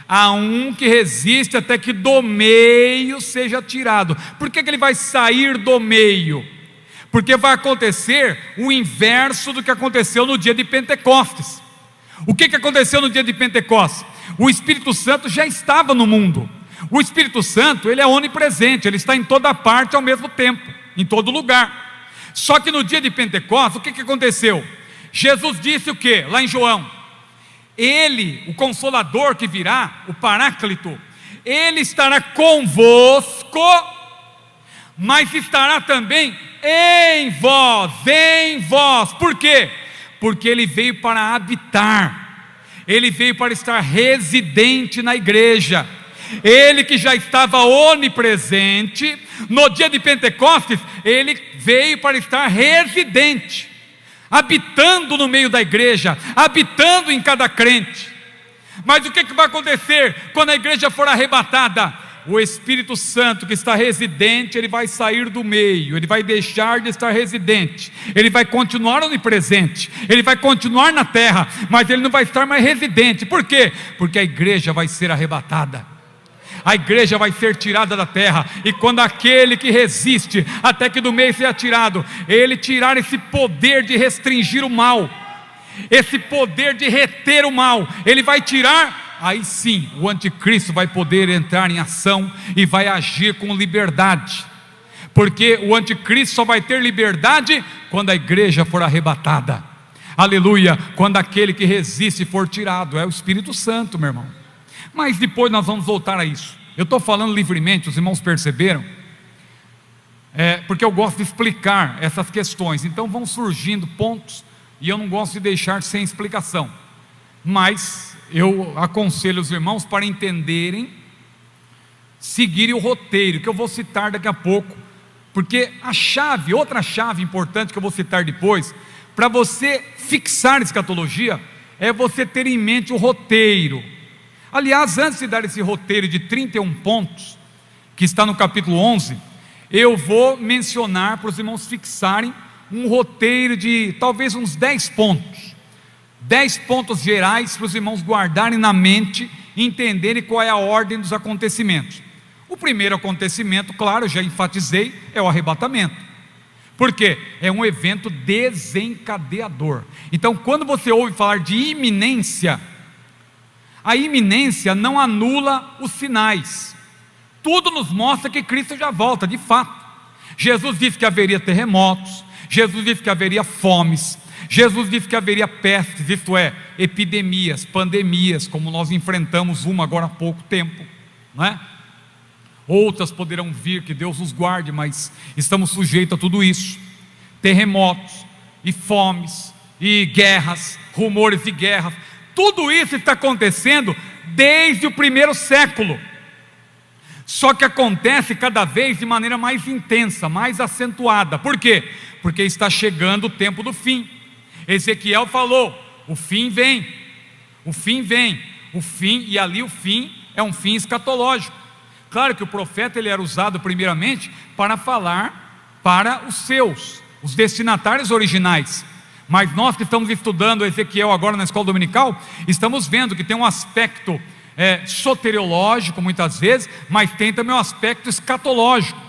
há um que resiste até que do meio seja tirado. Por que ele vai sair do meio? Porque vai acontecer o inverso do que aconteceu no dia de Pentecostes. O que aconteceu no dia de Pentecostes? O Espírito Santo já estava no mundo. O Espírito Santo, ele é onipresente, ele está em toda parte ao mesmo tempo, em todo lugar. Só que no dia de Pentecostes, o que aconteceu? Jesus disse o que? Lá em João: ele, o Consolador que virá, o Paráclito, ele estará convosco, mas estará também em vós. Por quê? Porque ele veio para habitar, ele veio para estar residente na igreja. Ele que já estava onipresente, no dia de Pentecostes, ele veio para estar residente, habitando no meio da igreja, habitando em cada crente. Mas o que vai acontecer quando a igreja for arrebatada? O Espírito Santo que está residente, ele vai sair do meio, ele vai deixar de estar residente, ele vai continuar onipresente, ele vai continuar na terra, mas ele não vai estar mais residente. Por quê? Porque a igreja vai ser arrebatada, a igreja vai ser tirada da terra. E quando aquele que resiste até que do meio seja tirado, ele tirar esse poder de restringir o mal, esse poder de reter o mal, ele vai tirar. Aí sim, o anticristo vai poder entrar em ação e vai agir com liberdade, porque o anticristo só vai ter liberdade quando a igreja for arrebatada. Aleluia! Quando aquele que resiste for tirado, é o Espírito Santo, meu irmão. Mas depois nós vamos voltar a isso. Eu estou falando livremente, os irmãos perceberam? Porque eu gosto de explicar essas questões, então vão surgindo pontos, e eu não gosto de deixar sem explicação. Mas eu aconselho os irmãos para entenderem seguirem o roteiro, que eu vou citar daqui a pouco, porque outra chave importante que eu vou citar depois, para você fixar escatologia, é você ter em mente o roteiro. Aliás, antes de dar esse roteiro de 31 pontos, que está no capítulo 11, eu vou mencionar para os irmãos fixarem um roteiro de talvez uns 10 pontos, 10 pontos gerais para os irmãos guardarem na mente e entenderem qual é a ordem dos acontecimentos. O primeiro acontecimento, claro, já enfatizei, é o arrebatamento. Por quê? É um evento desencadeador. Então, quando você ouve falar de iminência, a iminência não anula os sinais. Tudo nos mostra que Cristo já volta, de fato. Jesus disse que haveria terremotos, Jesus disse que haveria fomes, Jesus disse que haveria pestes, isto é, epidemias, pandemias, como nós enfrentamos uma agora há pouco tempo, não é? Outras poderão vir, que Deus nos guarde, mas estamos sujeitos a tudo isso. Terremotos, e fomes, e guerras, rumores de guerras, tudo isso está acontecendo desde o primeiro século. Só que acontece cada vez de maneira mais intensa, mais acentuada. Por quê? Porque está chegando o tempo do fim. Ezequiel falou: o fim vem, o fim vem, o fim, e ali o fim é um fim escatológico. Claro que o profeta ele era usado primeiramente para falar para os destinatários originais. Mas nós que estamos estudando Ezequiel agora na escola dominical, estamos vendo que tem um aspecto soteriológico muitas vezes, mas tem também um aspecto escatológico,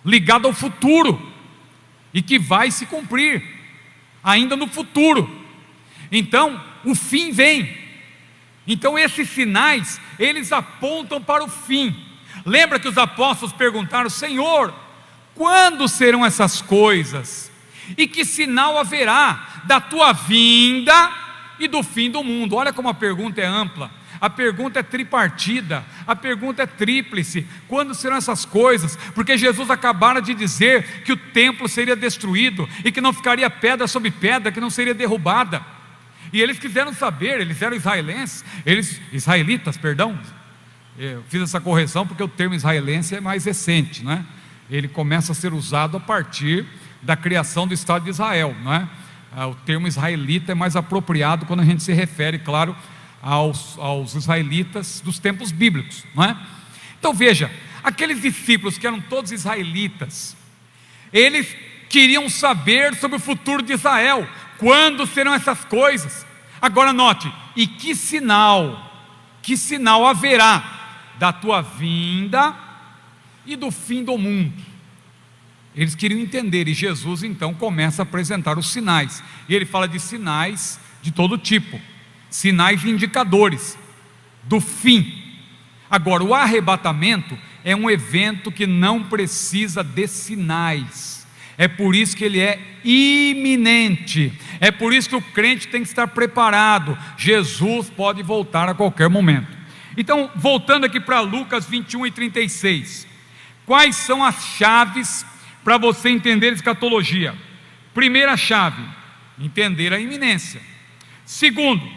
ligado ao futuro, e que vai se cumprir ainda no futuro. Então o fim vem. Então esses sinais, eles apontam para o fim. Lembra que os apóstolos perguntaram: Senhor, quando serão essas coisas? E que sinal haverá da tua vinda e do fim do mundo? Olha como a pergunta é ampla, a pergunta é tripartida, a pergunta é tríplice. Quando serão essas coisas? Porque Jesus acabara de dizer que o templo seria destruído, e que não ficaria pedra sobre pedra, que não seria derrubada. E eles quiseram saber, eles eram israelitas, perdão. Eu fiz essa correção porque o termo israelense é mais recente, não é? Ele começa a ser usado a partir da criação do Estado de Israel, não é? O termo israelita é mais apropriado quando a gente se refere, claro, aos israelitas dos tempos bíblicos, não é? Então veja, aqueles discípulos que eram todos israelitas, eles queriam saber sobre o futuro de Israel. Quando serão essas coisas? Agora note: e que sinal haverá da tua vinda e do fim do mundo? Eles queriam entender, e Jesus então começa a apresentar os sinais, e ele fala de sinais de todo tipo, sinais indicadores do fim. Agora, o arrebatamento é um evento que não precisa de sinais, é por isso que ele é iminente, é por isso que o crente tem que estar preparado. Jesus pode voltar a qualquer momento. Então, voltando aqui para Lucas 21 e 36, quais são as chaves para você entender escatologia? Primeira chave, entender a iminência. Segundo,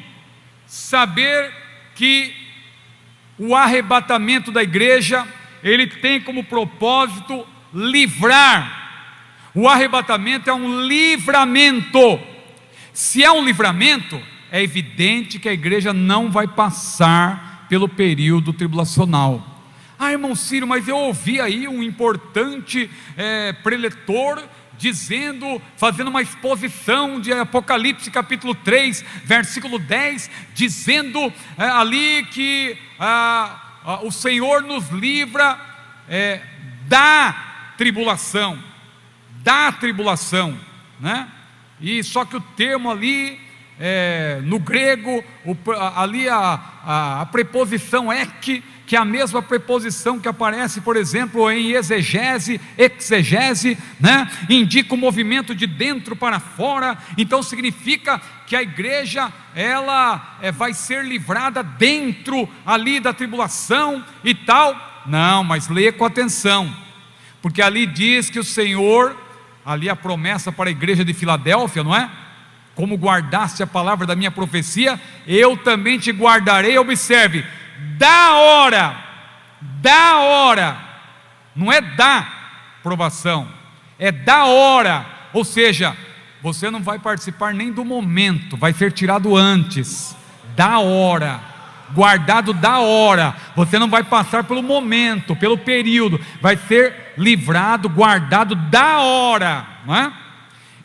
saber que o arrebatamento da igreja, ele tem como propósito livrar. O arrebatamento é um livramento. Se é um livramento, é evidente que a igreja não vai passar pelo período tribulacional. Irmão Ciro, mas eu ouvi aí um importante preletor dizendo, fazendo uma exposição de Apocalipse capítulo 3, versículo 10, dizendo ali que o Senhor nos livra da tribulação, né? E só que o termo ali, no grego, ali a preposição ek, que é a mesma preposição que aparece, por exemplo, em exegese, né? Indica o movimento de dentro para fora. Então significa que a igreja, ela vai ser livrada dentro ali da tribulação e tal. Não, mas leia com atenção, porque ali diz que o Senhor, ali a promessa para a igreja de Filadélfia, não é? Como guardaste a palavra da minha profecia, eu também te guardarei. Observe, da hora da hora, não é da provação, é da hora, ou seja, você não vai participar nem do momento, vai ser tirado antes, da hora, guardado da hora, você não vai passar pelo momento, pelo período, vai ser livrado, guardado da hora, não é?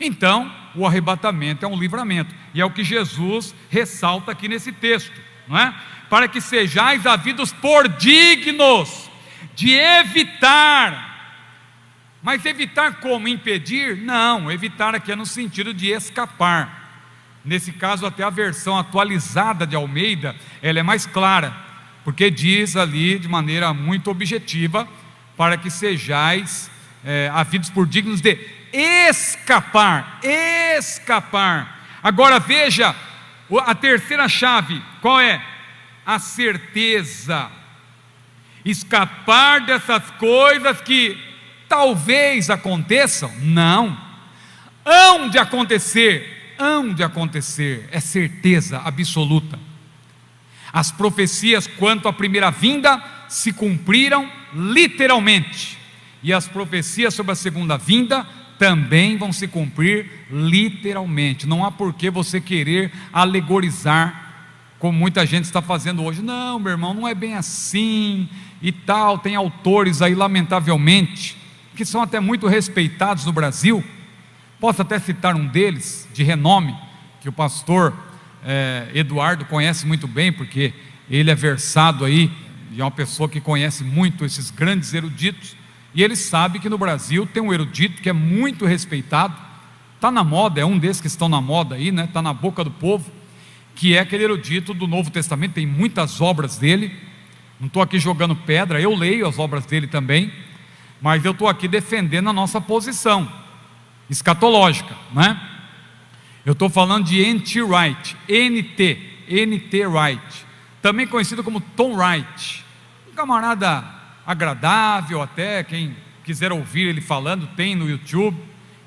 Então, o arrebatamento é um livramento, e é o que Jesus ressalta aqui nesse texto, não é? Para que sejais havidos por dignos de evitar. Mas evitar como? Impedir? Não, evitar aqui é no sentido de escapar. Nesse caso até a versão atualizada de Almeida, ela é mais clara, porque diz ali de maneira muito objetiva, para que sejais havidos por dignos de escapar, escapar. Agora veja, a terceira chave, qual é? A certeza, escapar dessas coisas que talvez aconteçam, não, hão de acontecer, é certeza absoluta. As profecias quanto à primeira vinda se cumpriram literalmente, e as profecias sobre a segunda vinda também vão se cumprir literalmente. Não há por que você querer alegorizar, como muita gente está fazendo hoje. Não, meu irmão, não é bem assim e tal. Tem autores aí, lamentavelmente, que são até muito respeitados no Brasil. Posso até citar um deles, de renome, que o pastor Eduardo conhece muito bem, porque ele é versado aí, e é uma pessoa que conhece muito esses grandes eruditos, e ele sabe que no Brasil tem um erudito que é muito respeitado, está na moda, é um desses que estão na moda aí, né? Está na boca do povo, que é aquele erudito do Novo Testamento, tem muitas obras dele. Não estou aqui jogando pedra, eu leio as obras dele também, mas eu estou aqui defendendo a nossa posição escatológica, né? Eu estou falando de N.T. Wright, N.T. Wright, também conhecido como Tom Wright, um camarada agradável até, quem quiser ouvir ele falando, tem no YouTube,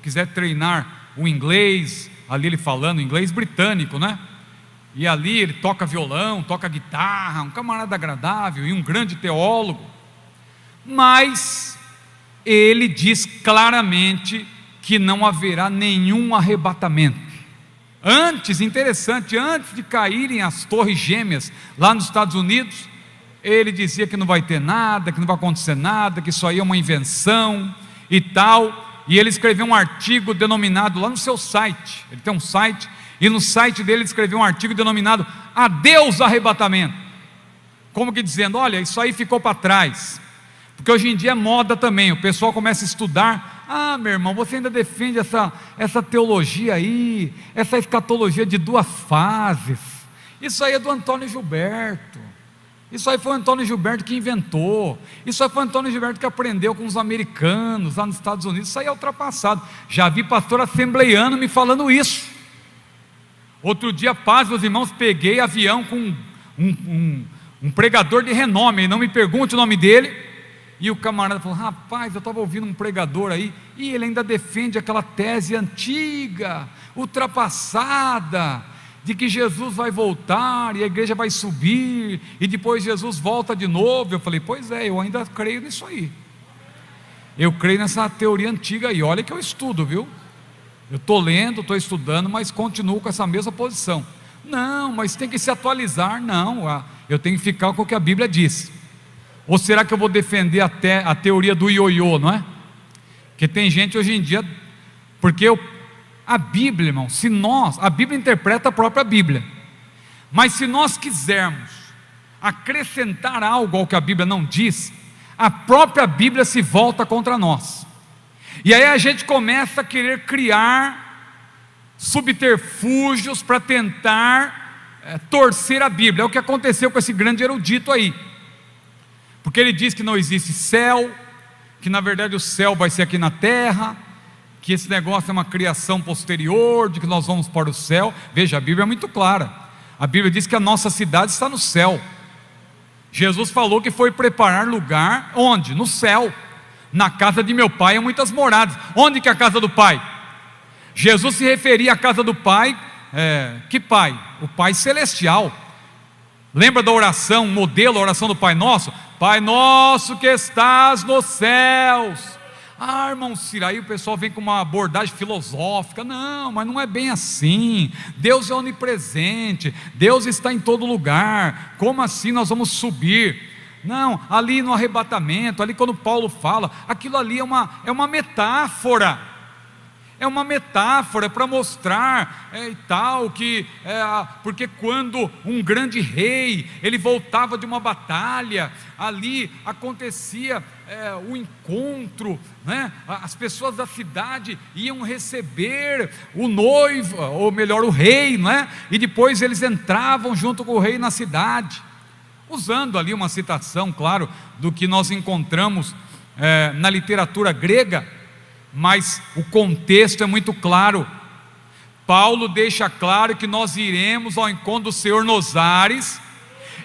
quiser treinar o inglês, ali ele falando, inglês britânico, né? E ali ele toca violão, toca guitarra, um camarada agradável e um grande teólogo, mas ele diz claramente que não haverá nenhum arrebatamento. Antes, interessante, antes de caírem as torres gêmeas lá nos Estados Unidos, ele dizia que não vai ter nada, que não vai acontecer nada, que isso aí é uma invenção e tal, e ele escreveu um artigo denominado lá no seu site, ele tem um site, e no site dele ele escreveu um artigo denominado Adeus Arrebatamento, como que dizendo, olha, isso aí ficou para trás, porque hoje em dia é moda também, o pessoal começa a estudar, meu irmão, você ainda defende essa teologia aí, essa escatologia de duas fases, isso aí é do Antônio Gilberto, isso aí foi o Antônio Gilberto que inventou, isso aí foi o Antônio Gilberto que aprendeu com os americanos lá nos Estados Unidos, isso aí é ultrapassado. Já vi pastor assembleiano me falando isso. Outro dia, paz, meus irmãos, peguei avião com um pregador de renome, não me pergunte o nome dele, e o camarada falou, rapaz, eu estava ouvindo um pregador aí, e ele ainda defende aquela tese antiga, ultrapassada, de que Jesus vai voltar, e a igreja vai subir, e depois Jesus volta de novo. Eu falei, pois é, eu ainda creio nisso aí, eu creio nessa teoria antiga aí, olha que eu estudo, viu? Eu estou lendo, estou estudando, mas continuo com essa mesma posição. Não, mas tem que se atualizar. Não, eu tenho que ficar com o que a Bíblia diz. Ou será que eu vou defender até a teoria do ioiô, não é? Porque tem gente hoje em dia, porque a Bíblia, irmão, a Bíblia interpreta a própria Bíblia, mas se nós quisermos acrescentar algo ao que a Bíblia não diz, a própria Bíblia se volta contra nós, e aí a gente começa a querer criar subterfúgios para tentar torcer a Bíblia. É o que aconteceu com esse grande erudito aí, porque ele diz que não existe céu, que na verdade o céu vai ser aqui na terra, que esse negócio é uma criação posterior, de que nós vamos para o céu. Veja, a Bíblia é muito clara, a Bíblia diz que a nossa cidade está no céu. Jesus falou que foi preparar lugar, onde? No céu. Na casa de meu pai há muitas moradas. Onde que é a casa do pai? Jesus se referia à casa do pai, que pai? O Pai Celestial. Lembra da oração, modelo, a oração do Pai Nosso? Pai nosso que estás nos céus. Ah, irmão Ciro, aí o pessoal vem com uma abordagem filosófica. Não, mas não é bem assim. Deus é onipresente, Deus está em todo lugar. Como assim nós vamos subir? Não, ali no arrebatamento, ali quando Paulo fala, aquilo ali é uma metáfora. É uma metáfora para mostrar e tal, porque quando um grande rei, ele voltava de uma batalha, ali acontecia o encontro, né? As pessoas da cidade iam receber o noivo, ou melhor, o rei, né? E depois eles entravam junto com o rei na cidade, usando ali uma citação, claro, do que nós encontramos na literatura grega. Mas o contexto é muito claro. Paulo deixa claro que nós iremos ao encontro do Senhor nos ares,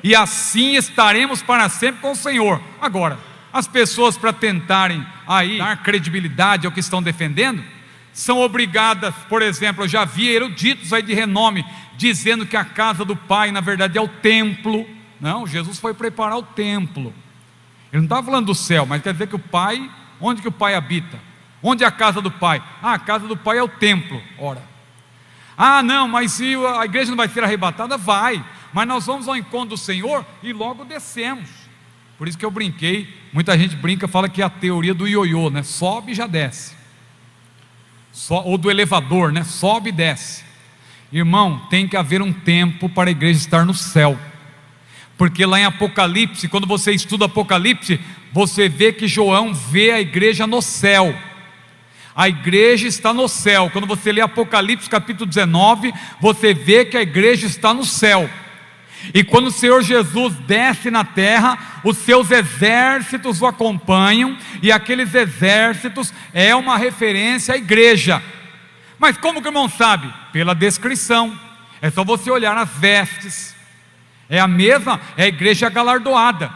e assim estaremos para sempre com o Senhor. Agora, as pessoas, para tentarem aí dar credibilidade ao que estão defendendo, são obrigadas, por exemplo, eu já vi eruditos aí de renome dizendo que a casa do Pai na verdade é o templo. Não, Jesus foi preparar o templo. Ele não estava falando do céu, mas quer dizer que o Pai, onde que o Pai habita? Onde é a casa do Pai? A casa do Pai é o templo. Ora, não, mas se a igreja não vai ser arrebatada? Vai, mas nós vamos ao encontro do Senhor e logo descemos. Por isso que eu brinquei, muita gente brinca, fala que é a teoria do ioiô, né? Sobe e já desce, ou do elevador, né? Sobe e desce. Irmão, tem que haver um tempo para a igreja estar no céu, porque lá em Apocalipse, quando você estuda Apocalipse, você vê que João vê a igreja no céu. A igreja está no céu. Quando você lê Apocalipse capítulo 19, você vê que a igreja está no céu. E quando o Senhor Jesus desce na terra, os seus exércitos o acompanham, e aqueles exércitos é uma referência à igreja. Mas como que o irmão sabe? Pela descrição. É só você olhar as vestes. É a mesma, é a igreja galardoada.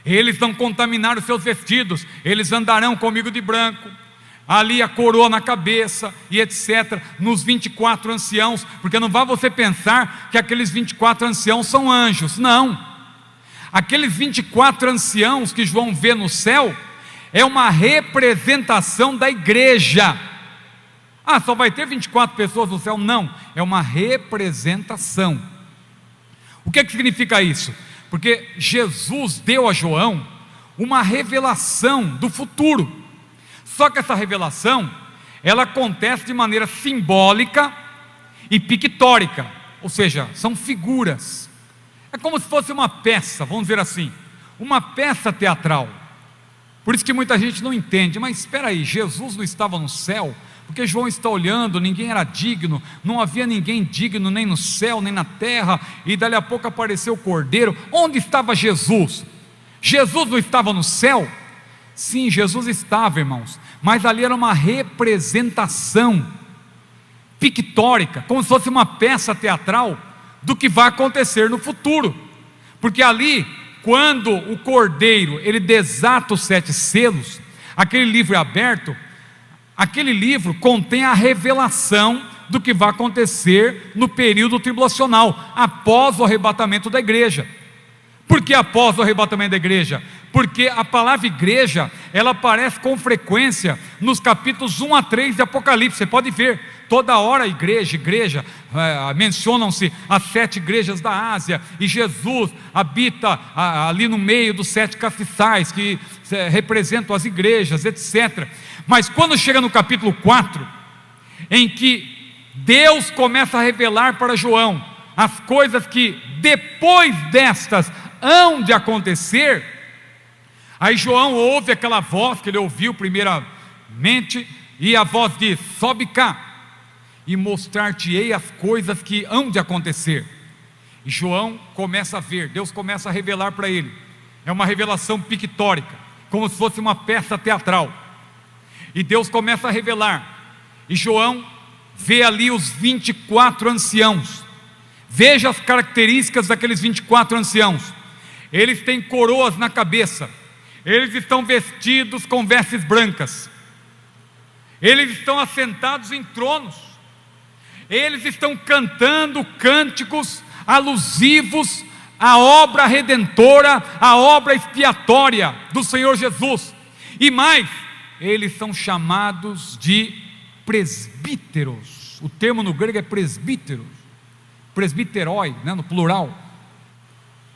Eles não contaminaram os seus vestidos, eles andarão comigo de branco. Ali a coroa na cabeça e etc, nos 24 anciãos, porque não vai você pensar que aqueles 24 anciãos são anjos, não, aqueles 24 anciãos que João vê no céu, é uma representação da igreja. Só vai ter 24 pessoas no céu? Não, é uma representação. O que significa isso? Porque Jesus deu a João uma revelação do futuro. Só que essa revelação, ela acontece de maneira simbólica e pictórica, ou seja, são figuras. É como se fosse uma peça, vamos dizer assim, uma peça teatral. Por isso que muita gente não entende, mas espera aí, Jesus não estava no céu? Porque João está olhando, ninguém era digno, não havia ninguém digno nem no céu, nem na terra, e dali a pouco apareceu o Cordeiro. Onde estava Jesus? Jesus não estava no céu? Sim, Jesus estava, irmãos, mas ali era uma representação pictórica, como se fosse uma peça teatral do que vai acontecer no futuro. Porque ali, quando o Cordeiro ele desata os 7 selos, aquele livro é aberto, aquele livro contém a revelação do que vai acontecer no período tribulacional, após o arrebatamento da igreja. Por que após o arrebatamento da igreja? Porque a palavra igreja, ela aparece com frequência nos capítulos 1 a 3 de Apocalipse. Você pode ver, toda hora igreja, mencionam-se as 7 igrejas da Ásia, e Jesus habita ali no meio dos 7 castiçais, que representam as igrejas, etc. Mas quando chega no capítulo 4, em que Deus começa a revelar para João as coisas que depois destas hão de acontecer, aí João ouve aquela voz que ele ouviu primeiramente, e a voz diz: sobe cá e mostrar-te-ei as coisas que hão de acontecer. E João começa a ver, Deus começa a revelar para ele, é uma revelação pictórica, como se fosse uma peça teatral, e Deus começa a revelar, e João vê ali os 24 anciãos. Veja as características daqueles 24 anciãos. Eles têm coroas na cabeça, eles estão vestidos com vestes brancas, eles estão assentados em tronos, eles estão cantando cânticos alusivos a obra redentora, a obra expiatória do Senhor Jesus. E mais, eles são chamados de presbíteros. O termo no grego é presbíteros, presbiteroi, no plural.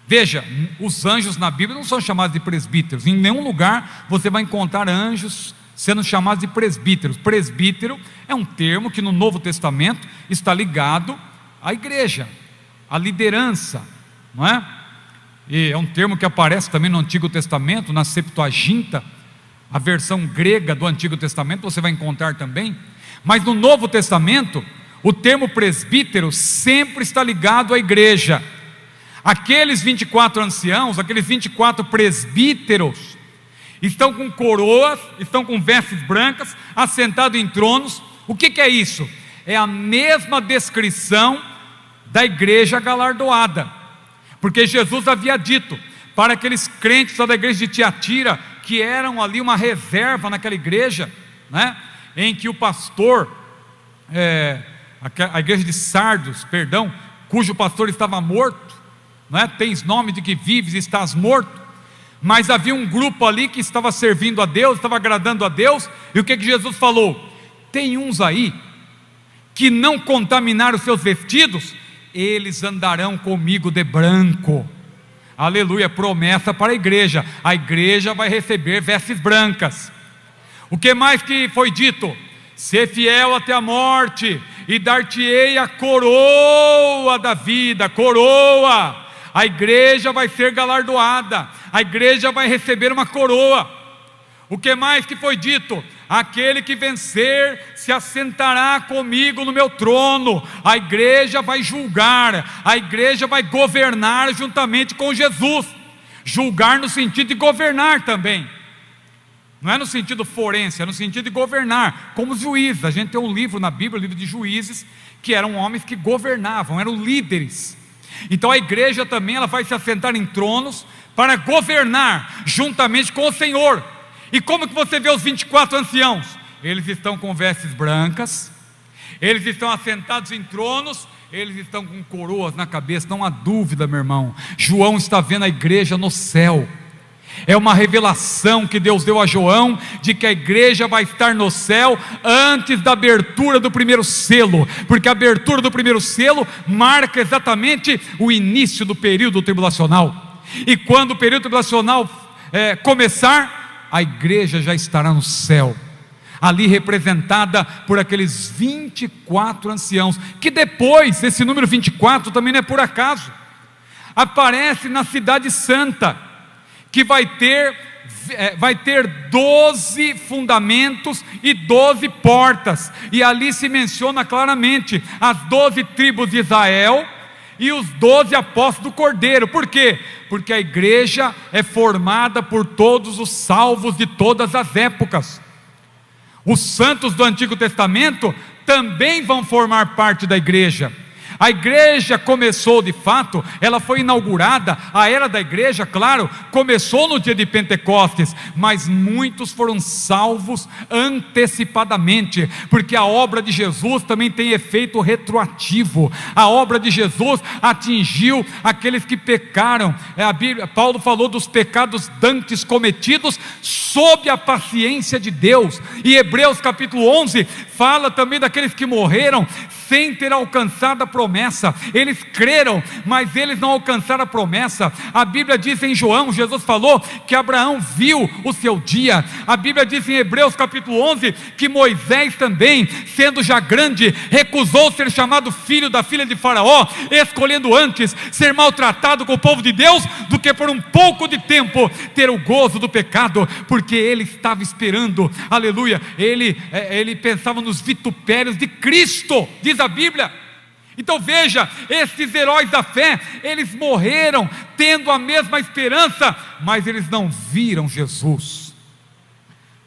Veja, os anjos na Bíblia não são chamados de presbíteros. Em nenhum lugar você vai encontrar anjos sendo chamados de presbíteros. Presbítero é um termo que no Novo Testamento está ligado à igreja, à liderança, não é? E é um termo que aparece também no Antigo Testamento, na Septuaginta, a versão grega do Antigo Testamento, você vai encontrar também. Mas no Novo Testamento, o termo presbítero sempre está ligado à igreja. Aqueles 24 anciãos, aqueles 24 presbíteros, estão com coroas, estão com vestes brancas, assentados em tronos. O que é isso? É a mesma descrição da igreja galardoada, porque Jesus havia dito para aqueles crentes da igreja de Tiatira, que eram ali uma reserva naquela igreja, né, em que o pastor, a igreja de Sardos, perdão, cujo pastor estava morto, não é? Tens nome de que vives e estás morto. Mas havia um grupo ali que estava servindo a Deus, estava agradando a Deus. E o que Jesus falou? Tem uns aí que não contaminaram os seus vestidos, eles andarão comigo de branco. Aleluia, promessa para a igreja vai receber vestes brancas. O que mais que foi dito? Ser fiel até a morte, e dar-te-ei a coroa da vida. Coroa. A igreja vai ser galardoada, a igreja vai receber uma coroa. O que mais que foi dito? Aquele que vencer se assentará comigo no meu trono. A igreja vai julgar, a igreja vai governar juntamente com Jesus. Julgar no sentido de governar também, não é no sentido forense, é no sentido de governar, como os juízes. A gente tem um livro na Bíblia, o livro de Juízes, que eram homens que governavam, eram líderes. Então a igreja também, ela vai se assentar em tronos para governar juntamente com o Senhor. E como que você vê os 24 anciãos? Eles estão com vestes brancas, eles estão assentados em tronos, eles estão com coroas na cabeça. Não há dúvida, meu irmão, João está vendo a igreja no céu. É uma revelação que Deus deu a João, de que a igreja vai estar no céu antes da abertura do primeiro selo, porque a abertura do primeiro selo marca exatamente o início do período tribulacional. E quando o período tribulacional começar, a igreja já estará no céu, ali representada por aqueles 24 anciãos, que depois, esse número 24 também não é por acaso, aparece na cidade santa, que vai ter 12 fundamentos e 12 portas, e ali se menciona claramente as 12 tribos de Israel e os 12 apóstolos do Cordeiro. Por quê? Porque a igreja é formada por todos os salvos de todas as épocas. Os santos do Antigo Testamento também vão formar parte da igreja. A igreja começou de fato, ela foi inaugurada, a era da igreja, claro, começou no dia de Pentecostes, mas muitos foram salvos antecipadamente, porque a obra de Jesus também tem efeito retroativo. A obra de Jesus atingiu aqueles que pecaram. Paulo falou dos pecados dantes cometidos sob a paciência de Deus, e Hebreus capítulo 11 fala também daqueles que morreram sem ter alcançado a promessa. Eles creram, mas eles não alcançaram a promessa. A Bíblia diz em João, Jesus falou que Abraão viu o seu dia. A Bíblia diz em Hebreus capítulo 11 que Moisés também, sendo já grande, recusou ser chamado filho da filha de Faraó, escolhendo antes ser maltratado com o povo de Deus do que por um pouco de tempo ter o gozo do pecado, porque ele estava esperando, aleluia, ele pensava nos vitupérios de Cristo, diz a Bíblia. Então veja, esses heróis da fé, eles morreram tendo a mesma esperança, mas eles não viram Jesus.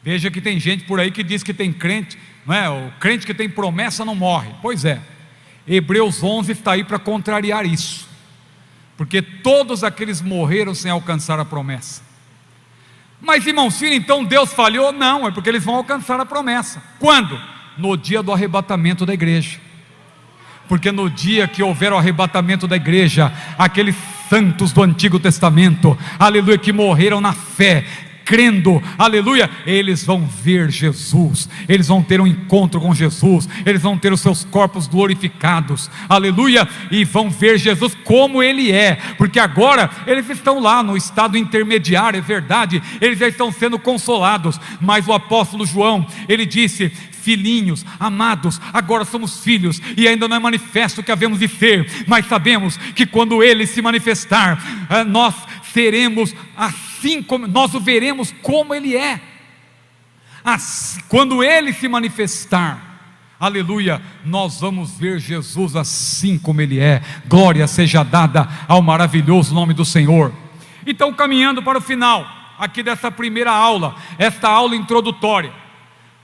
Veja que tem gente por aí que diz que tem crente, não é? O crente que tem promessa não morre. Pois é, Hebreus 11 está aí para contrariar isso, porque todos aqueles morreram sem alcançar a promessa. Mas irmão filho, então Deus falhou? Não, é porque eles vão alcançar a promessa. Quando? No dia do arrebatamento da igreja. Porque no dia que houver o arrebatamento da igreja, aqueles santos do Antigo Testamento, aleluia, que morreram na fé, crendo, aleluia, eles vão ver Jesus, eles vão ter um encontro com Jesus, eles vão ter os seus corpos glorificados, aleluia, e vão ver Jesus como Ele é, porque agora eles estão lá no estado intermediário, é verdade, eles já estão sendo consolados, mas o apóstolo João, ele disse: filhinhos, amados, agora somos filhos, e ainda não é manifesto o que havemos de ser, mas sabemos que quando Ele se manifestar, nós seremos assim, como nós o veremos como Ele é. Assim, quando Ele se manifestar, aleluia, nós vamos ver Jesus assim como Ele é. Glória seja dada ao maravilhoso nome do Senhor. Então, caminhando para o final aqui dessa primeira aula, esta aula introdutória,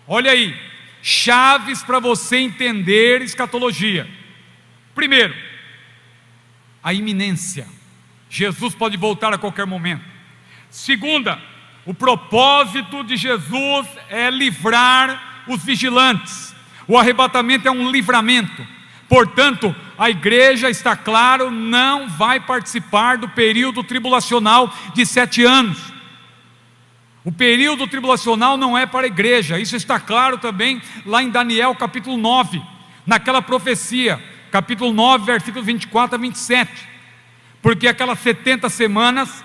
olha aí, chaves para você entender escatologia. Primeiro, a iminência. Jesus pode voltar a qualquer momento. Segunda, o propósito de Jesus é livrar os vigilantes. O arrebatamento é um livramento. Portanto, a igreja, está claro, não vai participar do período tribulacional de 7 anos. O período tribulacional não é para a igreja. Isso está claro também lá em Daniel capítulo 9, naquela profecia, capítulo 9, versículos 24 a 27. Porque aquelas 70 semanas,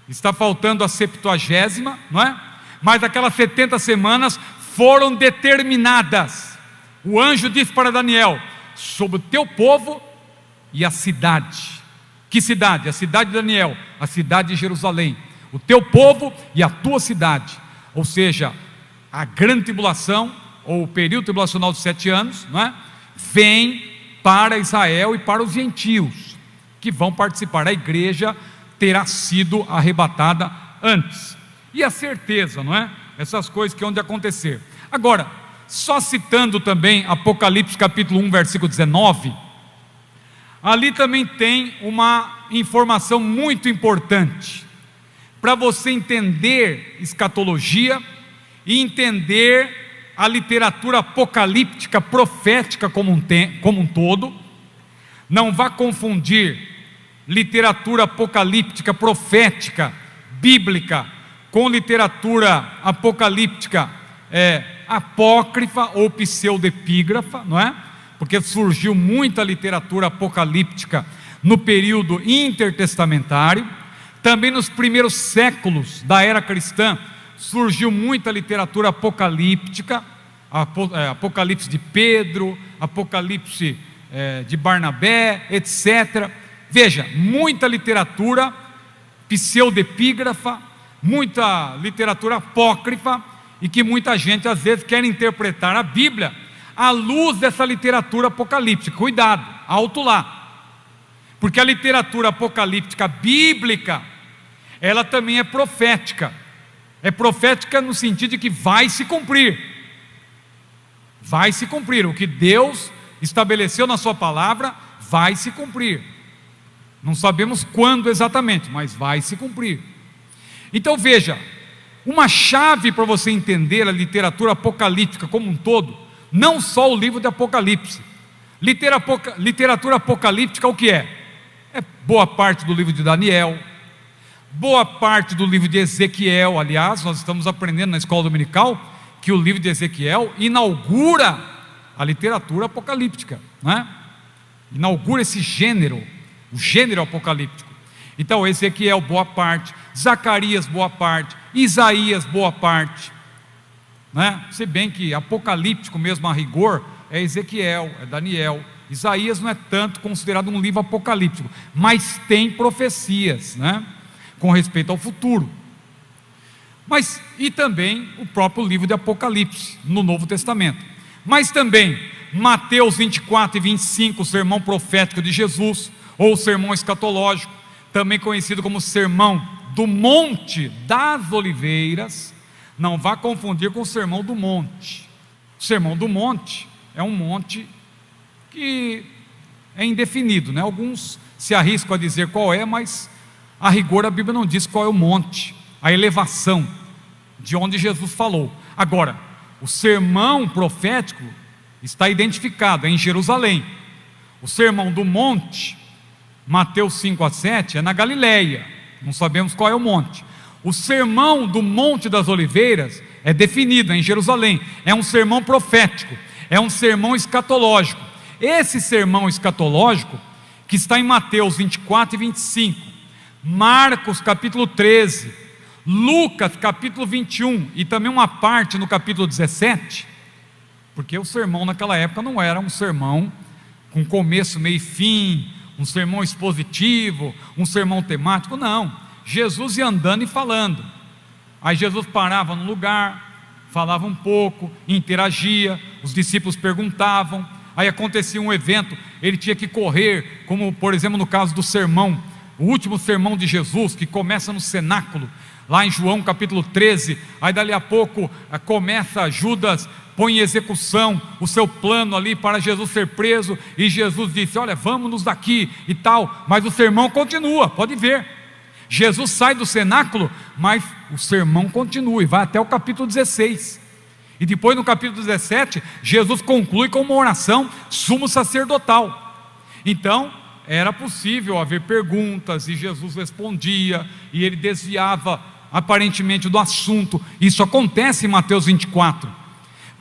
está faltando a 70ª, não é? Mas aquelas 70 semanas foram determinadas. O anjo disse para Daniel: sobre o teu povo e a cidade. Que cidade? A cidade de Daniel, a cidade de Jerusalém. O teu povo e a tua cidade. Ou seja, a grande tribulação, ou o período tribulacional de 7 anos, não é? Vem para Israel e para os gentios que vão participar. A igreja terá sido arrebatada antes. E a certeza, não é? Essas coisas que hão de acontecer. Agora, só citando também Apocalipse capítulo 1, versículo 19, ali também tem uma informação muito importante, para você entender escatologia e entender a literatura apocalíptica, profética como um todo. Não vá confundir literatura apocalíptica, profética, bíblica, com literatura apocalíptica apócrifa ou pseudepígrafa, não é? Porque surgiu muita literatura apocalíptica no período intertestamentário. Também nos primeiros séculos da era cristã surgiu muita literatura apocalíptica, Apocalipse de Pedro, Apocalipse de Barnabé, etc. Veja, muita literatura pseudepígrafa, muita literatura apócrifa, e que muita gente às vezes quer interpretar a Bíblia à luz dessa literatura apocalíptica. Cuidado, alto lá, porque a literatura apocalíptica bíblica, ela também é profética no sentido de que vai se cumprir, o que Deus estabeleceu na sua palavra vai se cumprir. Não sabemos quando exatamente, mas vai se cumprir. Então veja, uma chave para você entender a literatura apocalíptica como um todo, não só o livro de Apocalipse. Literatura apocalíptica, o que é? É boa parte do livro de Daniel, boa parte do livro de Ezequiel. Aliás, nós estamos aprendendo na escola dominical que o livro de Ezequiel inaugura a literatura apocalíptica, não é? Inaugura esse gênero, o gênero apocalíptico. Então Ezequiel, boa parte, Zacarias, boa parte, Isaías, boa parte, né? Se bem que apocalíptico mesmo a rigor é Ezequiel, é Daniel. Isaías não é tanto considerado um livro apocalíptico, mas tem profecias, né, com respeito ao futuro. Mas, e também o próprio livro de Apocalipse, no Novo Testamento. Mas também Mateus 24 e 25, o sermão profético de Jesus, ou o sermão escatológico, também conhecido como Sermão do Monte das Oliveiras. Não vá confundir com o Sermão do Monte. O Sermão do Monte é um monte que é indefinido, né? Alguns se arriscam a dizer qual é, mas a rigor a Bíblia não diz qual é o monte, a elevação de onde Jesus falou. Agora, o sermão profético está identificado, é em Jerusalém. O Sermão do Monte Mateus 5 a 7, é na Galileia, não sabemos qual é o monte. O sermão do Monte das Oliveiras é definido em Jerusalém, é um sermão profético, é um sermão escatológico. Esse sermão escatológico, que está em Mateus 24 e 25, Marcos capítulo 13, Lucas capítulo 21 e também uma parte no capítulo 17, porque o sermão naquela época não era um sermão com começo, meio e fim, um sermão expositivo, um sermão temático, não. Jesus ia andando e falando. Aí Jesus parava num lugar, falava um pouco, interagia, os discípulos perguntavam, aí acontecia um evento, ele tinha que correr, como por exemplo no caso do sermão, o último sermão de Jesus, que começa no cenáculo, lá em João capítulo 13, aí dali a pouco começa Judas, põe em execução o seu plano ali para Jesus ser preso, e Jesus disse, olha, vamos daqui e tal, mas o sermão continua, pode ver, Jesus sai do cenáculo, mas o sermão continua, e vai até o capítulo 16, e depois no capítulo 17, Jesus conclui com uma oração sumo sacerdotal. Então, era possível haver perguntas, e Jesus respondia, e ele desviava aparentemente do assunto. Isso acontece em Mateus 24,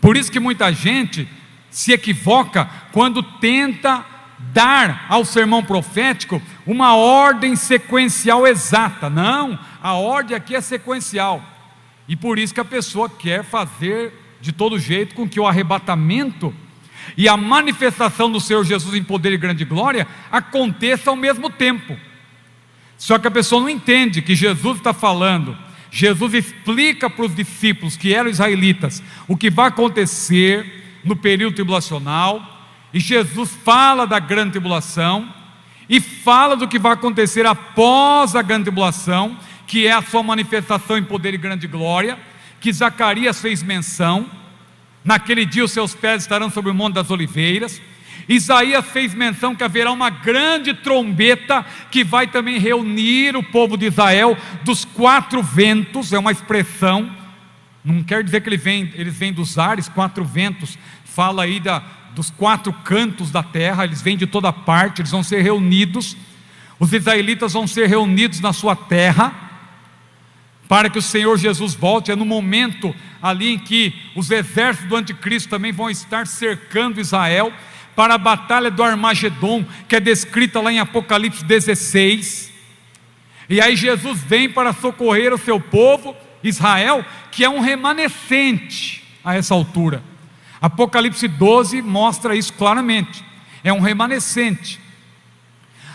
por isso que muita gente se equivoca quando tenta dar ao sermão profético uma ordem sequencial exata. Não, a ordem aqui é sequencial, e por isso que a pessoa quer fazer de todo jeito com que o arrebatamento e a manifestação do Senhor Jesus em poder e grande glória aconteça ao mesmo tempo. Só que a pessoa não entende que Jesus está falando, Jesus explica para os discípulos que eram israelitas o que vai acontecer no período tribulacional, e Jesus fala da grande tribulação e fala do que vai acontecer após a grande tribulação, que é a sua manifestação em poder e grande glória, que Zacarias fez menção. Naquele dia os seus pés estarão sobre o Monte das Oliveiras. Isaías fez menção que haverá uma grande trombeta que vai também reunir o povo de Israel dos quatro ventos. É uma expressão, não quer dizer que eles vêm dos ares, quatro ventos, fala aí dos quatro cantos da terra, eles vêm de toda parte, eles vão ser reunidos, os israelitas vão ser reunidos na sua terra, para que o Senhor Jesus volte. É no momento ali em que os exércitos do anticristo também vão estar cercando Israel, para a batalha do Armagedon, que é descrita lá em Apocalipse 16, e aí Jesus vem para socorrer o seu povo, Israel, que é um remanescente a essa altura. Apocalipse 12 mostra isso claramente, é um remanescente.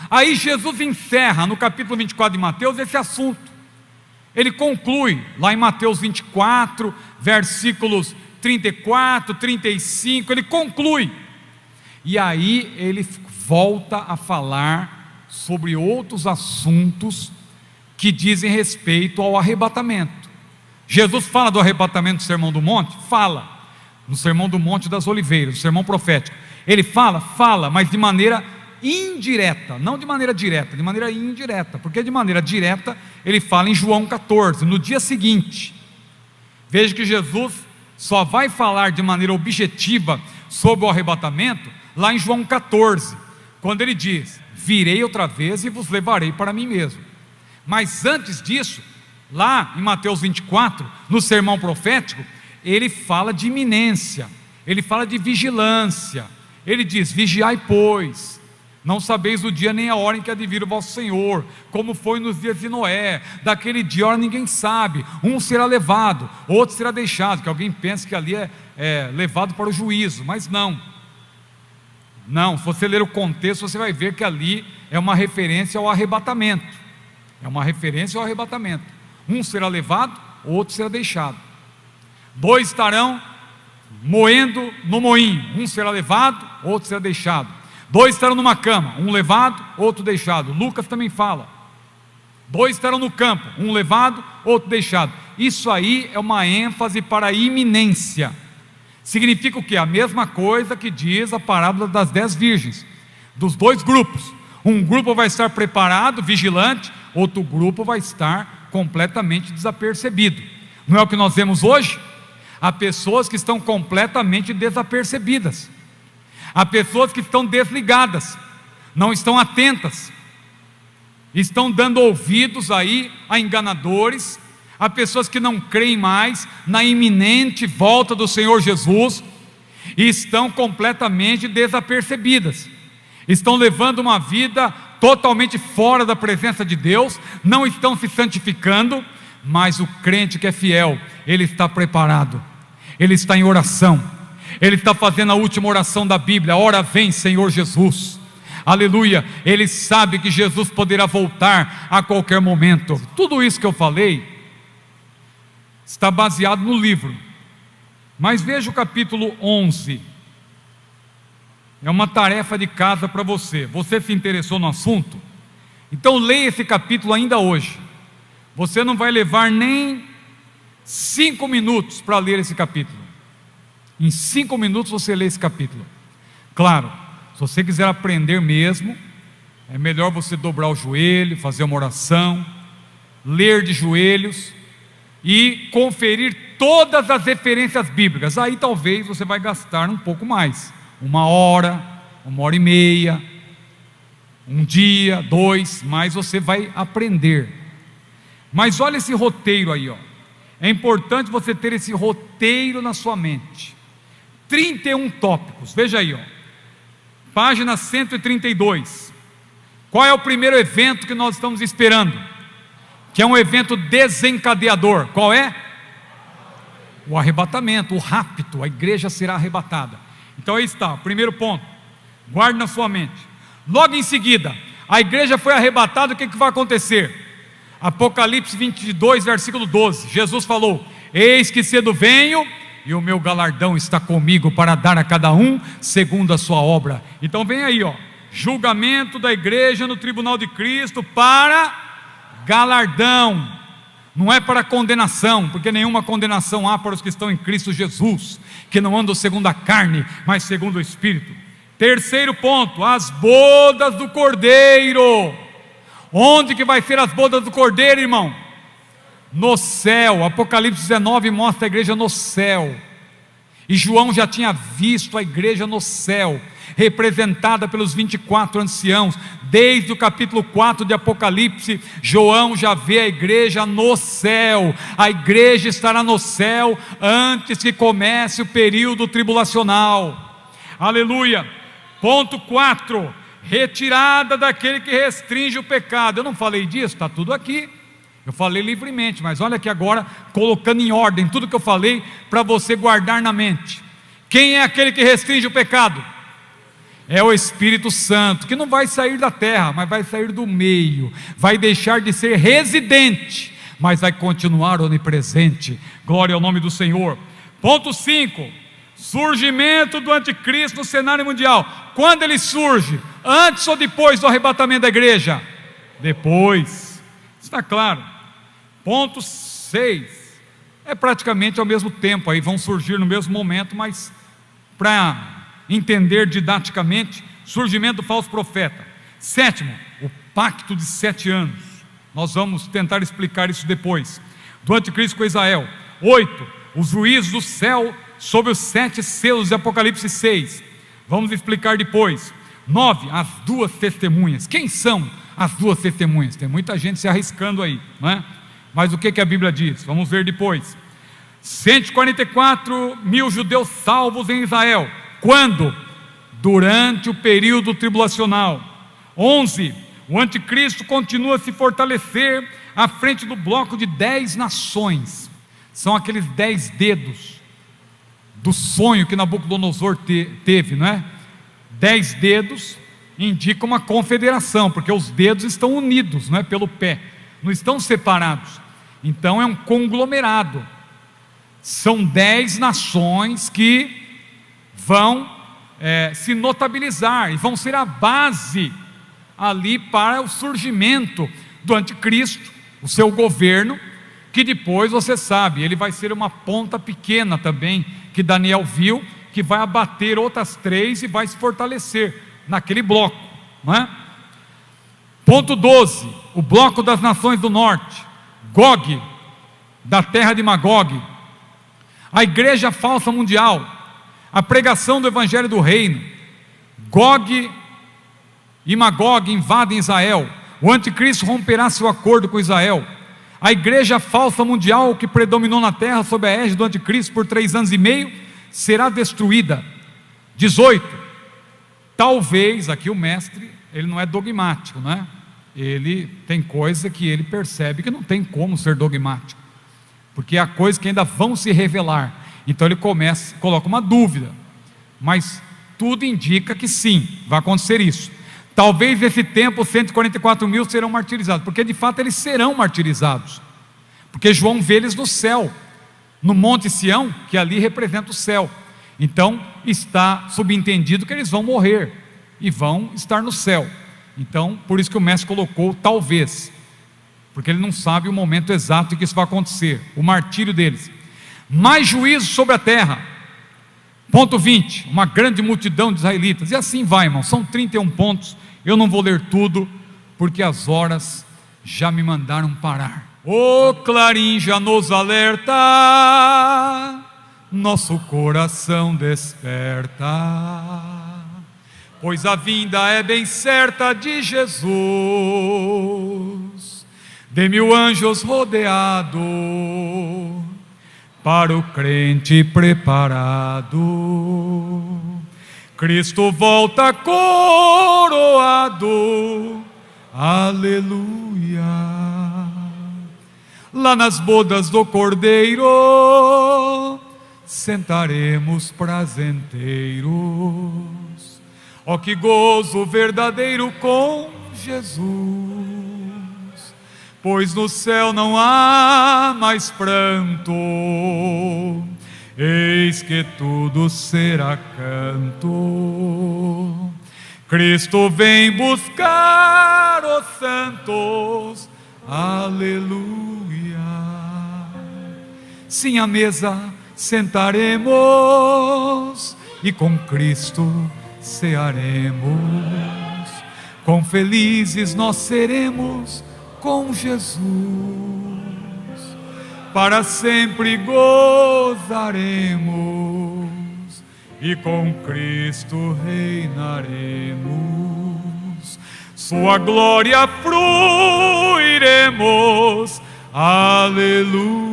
Aí Jesus encerra no capítulo 24 de Mateus esse assunto, ele conclui lá em Mateus 24, versículos 34, 35, ele conclui, e aí ele volta a falar sobre outros assuntos que dizem respeito ao arrebatamento. Jesus fala do arrebatamento do Sermão do Monte? Fala, no Sermão do Monte das Oliveiras, o sermão profético. Ele fala, mas de maneira indireta, não de maneira direta, de maneira indireta, porque de maneira direta ele fala em João 14, no dia seguinte. Veja que Jesus só vai falar de maneira objetiva sobre o arrebatamento lá em João 14, quando ele diz, virei outra vez e vos levarei para mim mesmo. Mas antes disso, lá em Mateus 24, no sermão profético, ele fala de iminência, ele fala de vigilância, ele diz, vigiai pois, não sabeis o dia nem a hora em que há de vir o vosso Senhor, como foi nos dias de Noé, daquele dia hora ninguém sabe, um será levado, outro será deixado, que alguém pensa que ali é levado para o juízo, mas não, se você ler o contexto, você vai ver que ali é uma referência ao arrebatamento, um será levado, outro será deixado, dois estarão moendo no moinho, um será levado, outro será deixado, dois estarão numa cama, um levado, outro deixado. Lucas também fala, dois estarão no campo, um levado, outro deixado. Isso aí é uma ênfase para a iminência. Significa o que? A mesma coisa que diz a parábola das 10 virgens, dos dois grupos. Um grupo vai estar preparado, vigilante, outro grupo vai estar completamente desapercebido. Não é o que nós vemos hoje? Há pessoas que estão completamente desapercebidas, há pessoas que estão desligadas, não estão atentas, estão dando ouvidos aí a enganadores, a pessoas que não creem mais na iminente volta do Senhor Jesus, e estão completamente desapercebidas, estão levando uma vida totalmente fora da presença de Deus, não estão se santificando. Mas o crente que é fiel, ele está preparado, ele está em oração, ele está fazendo a última oração da Bíblia: ora vem Senhor Jesus, aleluia. Ele sabe que Jesus poderá voltar a qualquer momento. Tudo isso que eu falei está baseado no livro, mas veja o capítulo 11, é uma tarefa de casa para você. Você se interessou no assunto? Então leia esse capítulo ainda hoje. Você não vai levar nem 5 minutos para ler esse capítulo. Em 5 minutos você lê esse capítulo. Claro, se você quiser aprender mesmo, é melhor você dobrar o joelho, fazer uma oração, ler de joelhos e conferir todas as referências bíblicas. Aí talvez você vai gastar um pouco mais, 1 hora, 1h30, um dia, 2, mas você vai aprender. Mas olha esse roteiro aí, ó. É importante você ter esse roteiro na sua mente. 31 tópicos, veja aí, ó. Página 132. Qual é o primeiro evento que nós estamos esperando? Que é um evento desencadeador. Qual é? O arrebatamento, o rapto. A igreja será arrebatada. Então aí está, o primeiro ponto. Guarde na sua mente. Logo em seguida, a igreja foi arrebatada. O que vai acontecer? Apocalipse 22, versículo 12, Jesus falou: eis que cedo venho, e o meu galardão está comigo, para dar a cada um segundo a sua obra. Então vem aí, ó, julgamento da igreja no tribunal de Cristo, para galardão, não é para condenação, porque nenhuma condenação há para os que estão em Cristo Jesus, que não andam segundo a carne, mas segundo o Espírito. Terceiro ponto, as bodas do Cordeiro. Onde que vai ser as bodas do Cordeiro, irmão? No céu. Apocalipse 19 mostra a igreja no céu, e João já tinha visto a igreja no céu, representada pelos 24 anciãos. Desde o capítulo 4 de Apocalipse, João já vê a igreja no céu. A igreja estará no céu antes que comece o período tribulacional, aleluia. Ponto 4, retirada daquele que restringe o pecado. Eu não falei disso, está tudo aqui, eu falei livremente, mas olha aqui agora, colocando em ordem tudo que eu falei, para você guardar na mente. Quem é aquele que restringe o pecado? É o Espírito Santo, que não vai sair da terra, mas vai sair do meio, vai deixar de ser residente, mas vai continuar onipresente. Glória ao nome do Senhor. Ponto 5, surgimento do anticristo no cenário mundial. Quando ele surge? Antes ou depois do arrebatamento da igreja? Depois, está claro. Ponto 6, é praticamente ao mesmo tempo, aí vão surgir no mesmo momento, mas para entender didaticamente, surgimento do falso profeta. 7º, o pacto de 7 anos, nós vamos tentar explicar isso depois, do anticristo com Israel. 8, os juízos do céu sobre os 7 selos de Apocalipse 6, vamos explicar depois. 9, as 2 testemunhas. Quem são as 2 testemunhas? Tem muita gente se arriscando aí, não é? Mas o que a Bíblia diz? Vamos ver depois. 144 mil judeus salvos em Israel. Quando? Durante o período tribulacional. 11, o anticristo continua a se fortalecer à frente do bloco de 10 nações. São aqueles 10 dedos do sonho que Nabucodonosor teve, não é? 10 dedos indicam uma confederação, porque os dedos estão unidos, não é? Pelo pé, não estão separados. Então é um conglomerado. São 10 nações que vão se notabilizar e vão ser a base ali para o surgimento do anticristo, o seu governo, que depois você sabe, ele vai ser uma ponta pequena também, que Daniel viu, que vai abater outras 3 e vai se fortalecer naquele bloco, não é? Ponto 12, o bloco das nações do norte, Gog, da terra de Magog, a igreja falsa mundial, a pregação do evangelho do reino. Gog e Magog invadem Israel. O anticristo romperá seu acordo com Israel. A igreja falsa mundial que predominou na terra sob a égide do anticristo por 3 anos e meio será destruída. 18. Talvez, aqui o mestre, ele não é dogmático, né? Ele tem coisa que ele percebe que não tem como ser dogmático, porque há coisas que ainda vão se revelar. Então ele coloca uma dúvida, mas tudo indica que sim, vai acontecer isso. Talvez nesse tempo 144 mil serão martirizados, porque de fato eles serão martirizados, porque João vê eles no céu, no Monte Sião, que ali representa o céu. Então está subentendido que eles vão morrer e vão estar no céu. Então por isso que o mestre colocou talvez, porque ele não sabe o momento exato em que isso vai acontecer, o martírio deles. Mais juízo sobre a terra. Ponto 20, uma grande multidão de israelitas. E assim vai, irmão, são 31 pontos. Eu não vou ler tudo, porque as horas já me mandaram parar. O clarim já nos alerta, nosso coração desperta, pois a vinda é bem certa de Jesus, de 1000 anjos rodeado, para o crente preparado. Cristo volta coroado, aleluia. Lá nas bodas do Cordeiro sentaremos prazenteiros. Ó que gozo verdadeiro com Jesus, pois no céu não há mais pranto, eis que tudo será canto. Cristo vem buscar os santos, aleluia. Sim, à mesa sentaremos e com Cristo cearemos. Quão felizes nós seremos com Jesus, para sempre gozaremos e com Cristo reinaremos. Sua glória fruiremos, aleluia.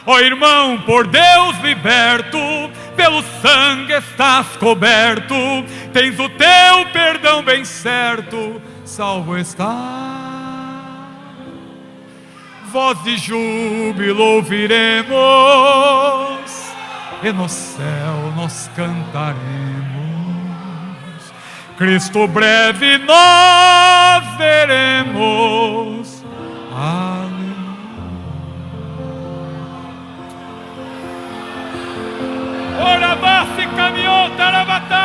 Ó irmão, por Deus liberto, pelo sangue estás coberto, tens o teu perdão bem certo, salvo está. Voz de júbilo ouviremos, e no céu nós cantaremos. Cristo breve nós veremos, aleluia. Ora basta caminhou, tarabata.